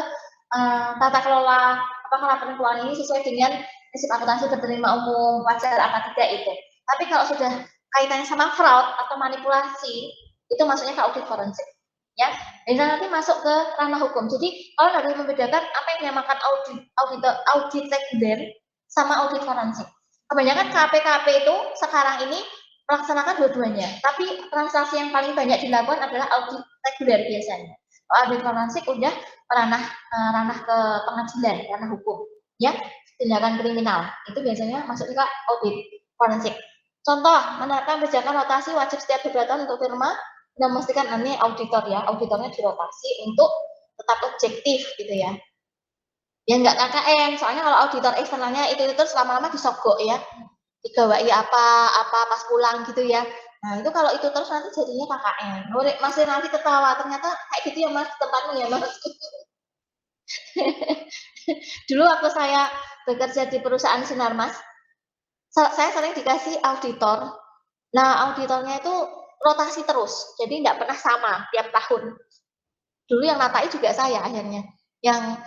tata kelola apakah laporan keuangan ini sesuai dengan prinsip akuntansi berterima umum, wajar apa tidak itu. Tapi kalau sudah kaitannya sama fraud atau manipulasi, itu masuknya ke audit forensik. Ya, dan nanti masuk ke ranah hukum. Jadi kalau harus membedakan apa yang dinamakan audit reguler sama audit forensik. Kebanyakan KPKP itu sekarang ini melaksanakan dua-duanya, tapi transaksi yang paling banyak dilakukan adalah audit reguler biasanya. Audit forensik udah ranah ke pengadilan, ranah hukum, ya, tindakan kriminal. Itu biasanya masuk ke audit forensik. Contoh, menerapkan kebijakan rotasi wajib setiap beberapa tahun untuk firma dan memastikan ini auditor ya, auditornya dirotasi untuk tetap objektif gitu ya. Ya nggak KKN, soalnya kalau auditor eksternalnya itu terus lama-lama disogok ya, digawai apa pas pulang gitu ya. Nah itu kalau itu terus nanti jadinya KKN. Masih nanti ketawa, ternyata kayak gitu ya mas, tempatmu ya mas. Dulu waktu saya bekerja di perusahaan Sinarmas, saya sering dikasih auditor. Nah auditornya itu rotasi terus, jadi nggak pernah sama tiap tahun. Dulu yang natai juga saya akhirnya, yang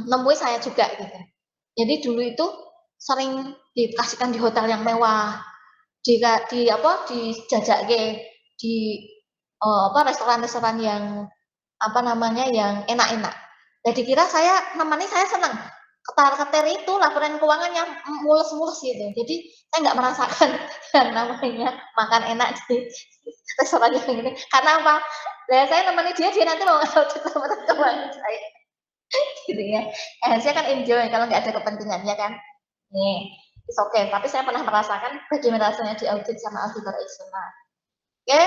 nemui saya juga gitu. Jadi dulu itu sering dikasihkan di hotel yang mewah, dijajake di restoran-restoran yang yang enak-enak. Jadi kira saya nemani saya senang. Ketar-ketir itu laporan keuangan yang mulus-mulus gitu. Jadi saya nggak merasakan yang namanya makan enak di restoran yang ini. Karena apa? Nah, saya nemani dia nanti mau ngaudit laporan keuangan saya. Gitu ya. Saya kan enjoy kalau nggak ada kepentingannya kan. Nih, it's okay. Tapi saya pernah merasakan bagaimana rasanya diaudit sama auditor eksternal. Oke.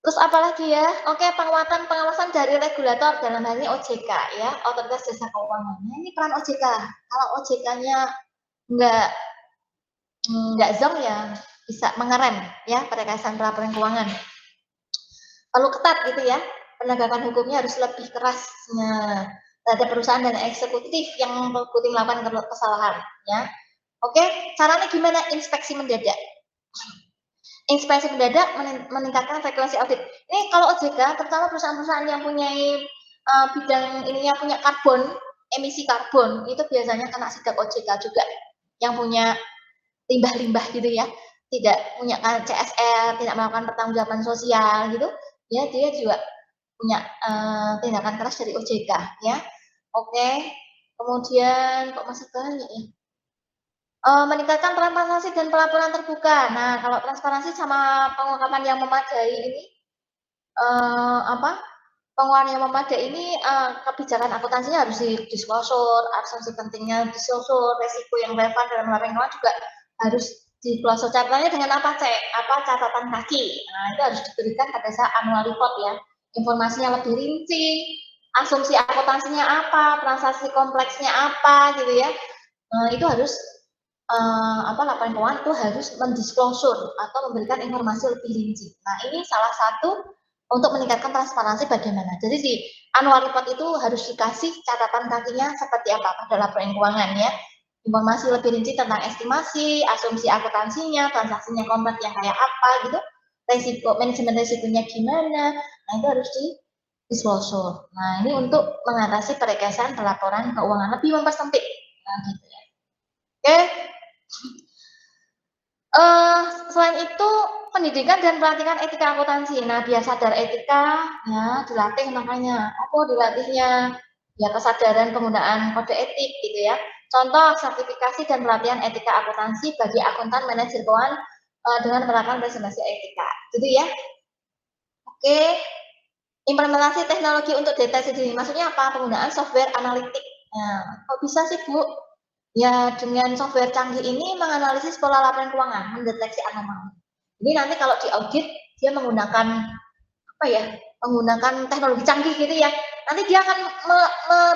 Terus apalagi ya? Oke, pengawasan dari regulator dalam hal ini OJK ya, Otoritas Jasa Keuangan. Nah, ini peran OJK. Kalau OJK-nya nggak zonk ya bisa mengerem ya perekasan pelaporan keuangan. Perlu ketat gitu ya. Penegakan hukumnya harus lebih keras terhadap perusahaan dan eksekutif yang melakukan kesalahan ya. Oke, caranya gimana? Inspeksi mendadak. Inspeksi mendadak meningkatkan frekuensi audit. Ini kalau OJK, terutama perusahaan-perusahaan yang punya bidang ininya punya emisi karbon, itu biasanya kena sidak OJK juga. Yang punya limbah-limbah gitu ya, tidak punya CSR, tidak melakukan pertanggungjawaban sosial gitu, ya dia juga punya tindakan keras dari OJK ya. Oke, kemudian kok masih banyak ya? Meningkatkan transparansi dan pelaporan terbuka. Nah, kalau transparansi sama pengungkapan yang memadai ini, pengeluaran yang memadai ini kebijakan akuntansinya harus didisklosur, asumsi pentingnya disklosur, resiko yang relevan dalam laporan keuangan juga harus disklosur. Catatannya dengan apa, catatan kaki. Nah, itu harus diberikan pada saat annual report ya. Informasinya lebih rinci, asumsi akuntansinya apa, transaksi kompleksnya apa gitu ya. Itu harus laporan keuangan itu harus mendisklosur atau memberikan informasi lebih rinci. Nah, ini salah satu untuk meningkatkan transparansi bagaimana. Jadi di annual report itu harus dikasih catatan kakinya seperti apa pada laporan keuangan ya. Informasi lebih rinci tentang estimasi, asumsi akuntansinya, transaksinya kompleks yang kayak apa gitu, resiko, manajemen resikonya gimana. Nah, itu harus disklosur. Nah, ini untuk mengatasi perekasan pelaporan keuangan lebih mempersempit. Nah, gitu ya. Oke. Selain itu pendidikan dan pelatihan etika akuntansi. Nah, biar sadar etika ya dilatih makanya. Dilatihnya? Ya kesadaran penggunaan kode etik gitu ya. Contoh sertifikasi dan pelatihan etika akuntansi bagi akuntan manajer keuangan dengan menerapkan presentasi etika. Gitu ya. Oke. Implementasi teknologi untuk deteksi dini. Maksudnya apa? Penggunaan software analitik. Nah, kok bisa sih, Bu? Ya, dengan software canggih ini menganalisis pola laporan keuangan, mendeteksi anomali. Jadi nanti kalau di audit, dia menggunakan apa ya? Menggunakan teknologi canggih gitu ya. Nanti dia akan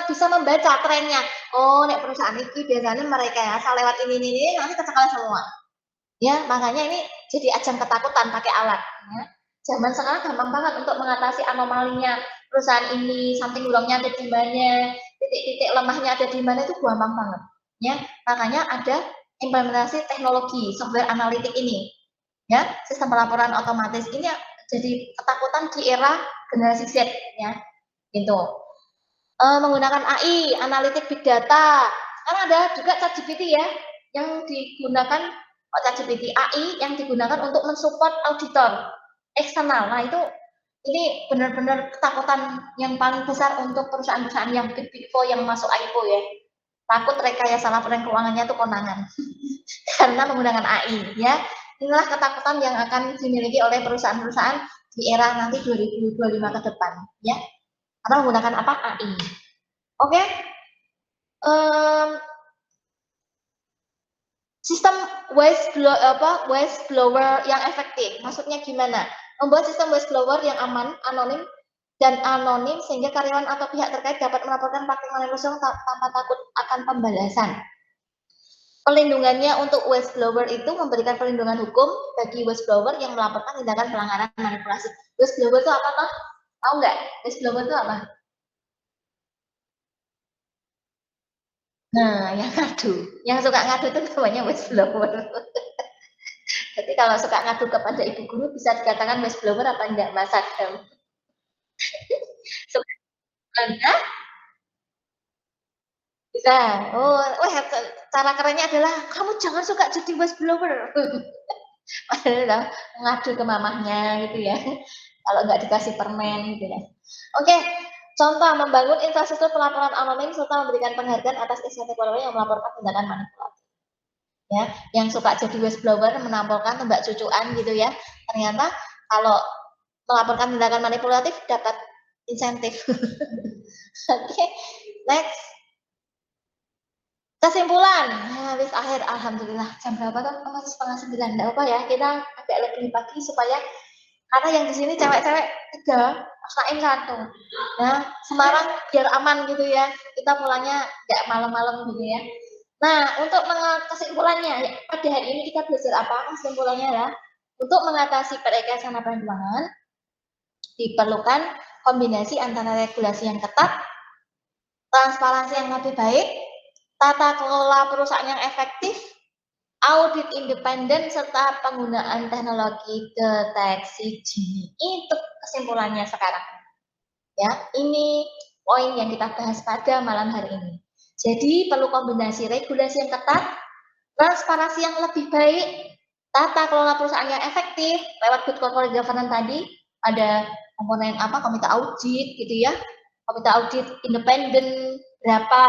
bisa membaca trennya. Oh, nek perusahaan ini biasanya merekayasa lewat ini, nanti kecakalan semua. Ya, makanya ini jadi ajang ketakutan pakai alat. Ya. Zaman sekarang gampang banget untuk mengatasi anomalinya. Perusahaan ini, samping bolongnya ada di mana, titik-titik lemahnya ada di mana, itu gampang banget. Ya, makanya ada implementasi teknologi software analitik ini. Ya, sistem pelaporan otomatis ini jadi ketakutan di era generasi Z. Ya, gitu. Menggunakan AI, analitik big data. Sekarang ada juga ChatGPT ya, yang digunakan ChatGPT AI yang digunakan untuk mensupport auditor eksternal. Nah, ini benar-benar ketakutan yang paling besar untuk perusahaan-perusahaan yang Big Four yang masuk IPO ya. Takut rekayasa laporan keuangannya itu konangan. Karena menggunakan AI ya. Inilah ketakutan yang akan dimiliki oleh perusahaan-perusahaan di era nanti 2025 ke depan ya. Karena menggunakan apa? AI. Oke. Sistem whistleblower yang efektif. Maksudnya gimana? Membuat sistem whistleblower yang aman, anonim sehingga karyawan atau pihak terkait dapat melaporkan praktik manusia tanpa takut akan pembalasan. Pelindungannya untuk whistleblower itu memberikan perlindungan hukum bagi whistleblower yang melaporkan tindakan pelanggaran manipulasi. Whistleblower itu apa toh? Tahu nggak? Whistleblower itu apa? Nah, yang ngadu. Yang suka ngadu itu namanya whistleblower. Jadi kalau suka ngadu kepada ibu guru bisa dikatakan whistleblower apa enggak, Mas Adam? Suka Anda? Bisa. Oh, cara kerennya adalah kamu jangan suka jadi whistleblower. Padahal ngadu ke mamahnya gitu ya. Kalau nggak dikasih permen gitu ya. Oke, contoh membangun infrastruktur pelaporan anonim serta memberikan penghargaan atas inisiatif orang yang melaporkan tindakan manipulatif. Ya, yang suka jadi whistleblower menampilkan tembak cucuan gitu ya. Ternyata kalau melaporkan tindakan manipulatif dapat insentif. Oke, next. Kesimpulan, habis akhir, alhamdulillah. Jam berapa tuh? Masih 8:30. Enggak apa ya, kita agak lebih pagi supaya karena yang di sini cewek-cewek 3, Asnain 1. Nah, Semarang biar aman gitu ya. Kita pulangnya nggak malam-malam gitu ya. Nah, untuk kesimpulannya, pada hari ini kita belajar apa? Kesimpulannya adalah untuk mengatasi perekayasaan laporan keuangan diperlukan kombinasi antara regulasi yang ketat, transparansi yang lebih baik, tata kelola perusahaan yang efektif, audit independen, serta penggunaan teknologi deteksi dini. Itu kesimpulannya sekarang. Ya, ini poin yang kita bahas pada malam hari ini. Jadi perlu kombinasi regulasi yang ketat, transparansi yang lebih baik, tata kelola perusahaan yang efektif lewat good corporate governance tadi. Ada komponen apa? Komite audit gitu ya. Komite audit independen berapa,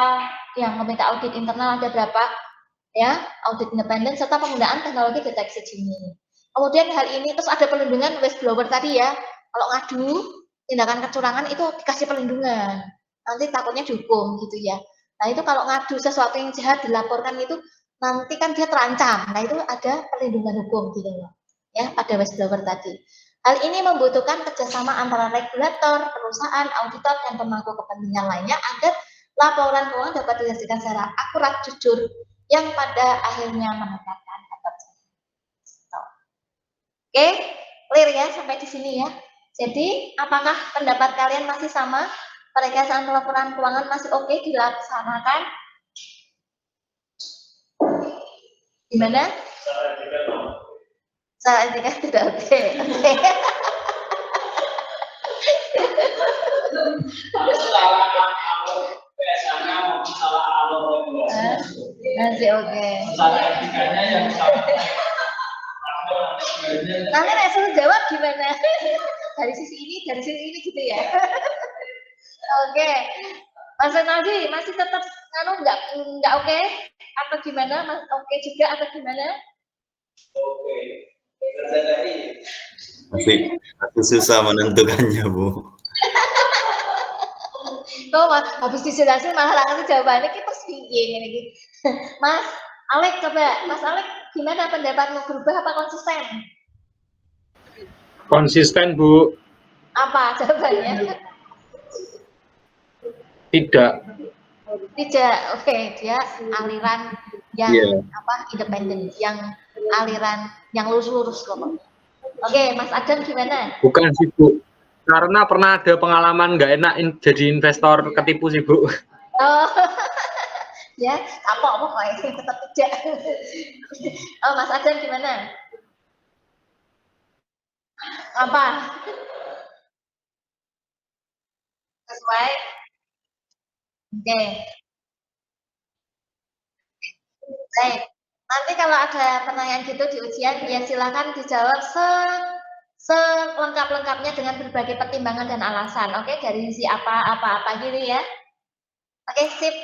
yang komite audit internal ada berapa, ya, audit independen serta penggunaan teknologi deteksi dini. Kemudian hal ini terus ada perlindungan whistleblower tadi ya. Kalau ngadu tindakan kecurangan itu dikasih perlindungan. Nanti takutnya dihukum gitu ya. Nah, itu kalau ngadu sesuatu yang jahat dilaporkan itu nanti kan dia terancam. Nah, itu ada perlindungan hukum gitu loh. Ya, pada whistleblower tadi. Hal ini membutuhkan kerjasama antara regulator, perusahaan, auditor, dan pemangku kepentingan lainnya agar laporan keuangan dapat disajikan secara akurat, jujur, yang pada akhirnya meningkatkan kepercayaan. Oke, clear ya sampai di sini ya. Jadi, apakah pendapat kalian masih sama? Perekayasaan laporan keuangan masih oke dilaksanakan? Gimana? Saat etika tidak oke. Masih oke. Nanti nek suruh jawab gimana? Dari sisi ini gitu ya. Oke. Mas Renaldi masih tetap nggak oke? Atau gimana? Mas oke juga atau gimana? Oke. Masih susah menentukannya, Bu. Kok habis disilasi malah ngerti jawabannya kita piye ngene iki. Mas Alek, coba Mas Alek gimana pendapatmu, berubah apa konsisten? Konsisten, Bu. Apa jawabannya? Tidak. Tidak. Oke, dia aliran yang independen, yang aliran yang lurus-lurus pokoknya. Oke, Mas Adam gimana? Bukan sih, Bu. Karena pernah ada pengalaman nggak enak jadi investor ketipu sih, Bu. Oh, ya, kapok pokoknya, tetap tidak. Oh, Mas Adam gimana? Apa? Sesuai? Oke. Baik. Nanti kalau ada pertanyaan gitu di ujian, ya silakan dijawab selengkap-lengkapnya dengan berbagai pertimbangan dan alasan. Oke, dari sisi apa gitu ya. Oke, sip.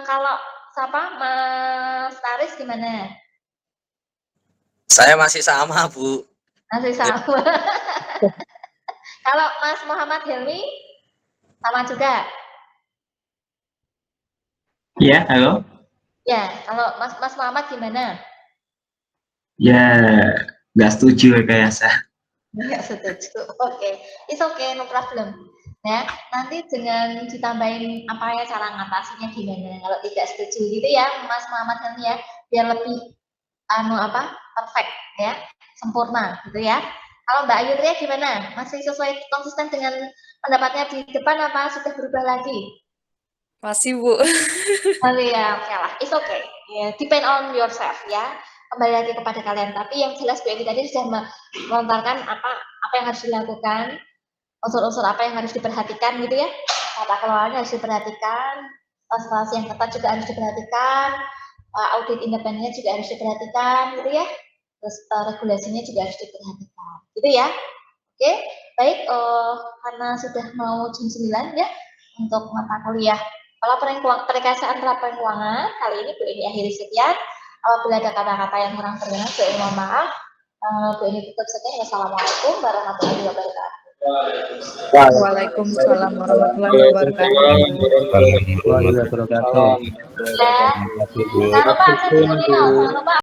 Kalau siapa, Mas Taris gimana? Saya masih sama, Bu. Masih sama. Kalau Mas Muhammad Helmi, sama juga? Iya, halo? Ya, kalau Mas Muhammad gimana? Ya, nggak setuju kayak saya. Nggak setuju. Oke, it's okay, no problem. Ya, nanti dengan ditambahin apa ya cara ngatasinya gimana kalau tidak setuju gitu ya, Mas Muhammad Helmi ya, biar lebih perfect ya, sempurna gitu ya. Kalau Mbak Ayu Tria gimana? Masih sesuai konsisten dengan pendapatnya di depan apa sudah berubah lagi? Masih, Bu. Oh ya, oke lah, it's okay. Ya, depend on yourself ya. Kembali lagi kepada kalian. Tapi yang jelas Bu Eni tadi sudah melontarkan apa yang harus dilakukan, unsur-unsur apa yang harus diperhatikan gitu ya. Tata kelolanya harus diperhatikan, transparansi yang ketat juga harus diperhatikan, audit independennya juga harus diperhatikan gitu ya. Terus regulasinya juga harus diperhatikan. Gitu ya. Oke, baik, karena sudah mau jam 9 ya untuk mata kuliah perekayasaan laporan keuangan kali ini Bu Eni akhiri sekian. Apabila ada kata-kata yang kurang berkenan, Bu Eni mohon maaf. Bu Eni tutup sekian. Wassalamualaikum warahmatullahi wabarakatuh. Waalaikumsalam warahmatullahi wabarakatuh. Ya, jangan lupa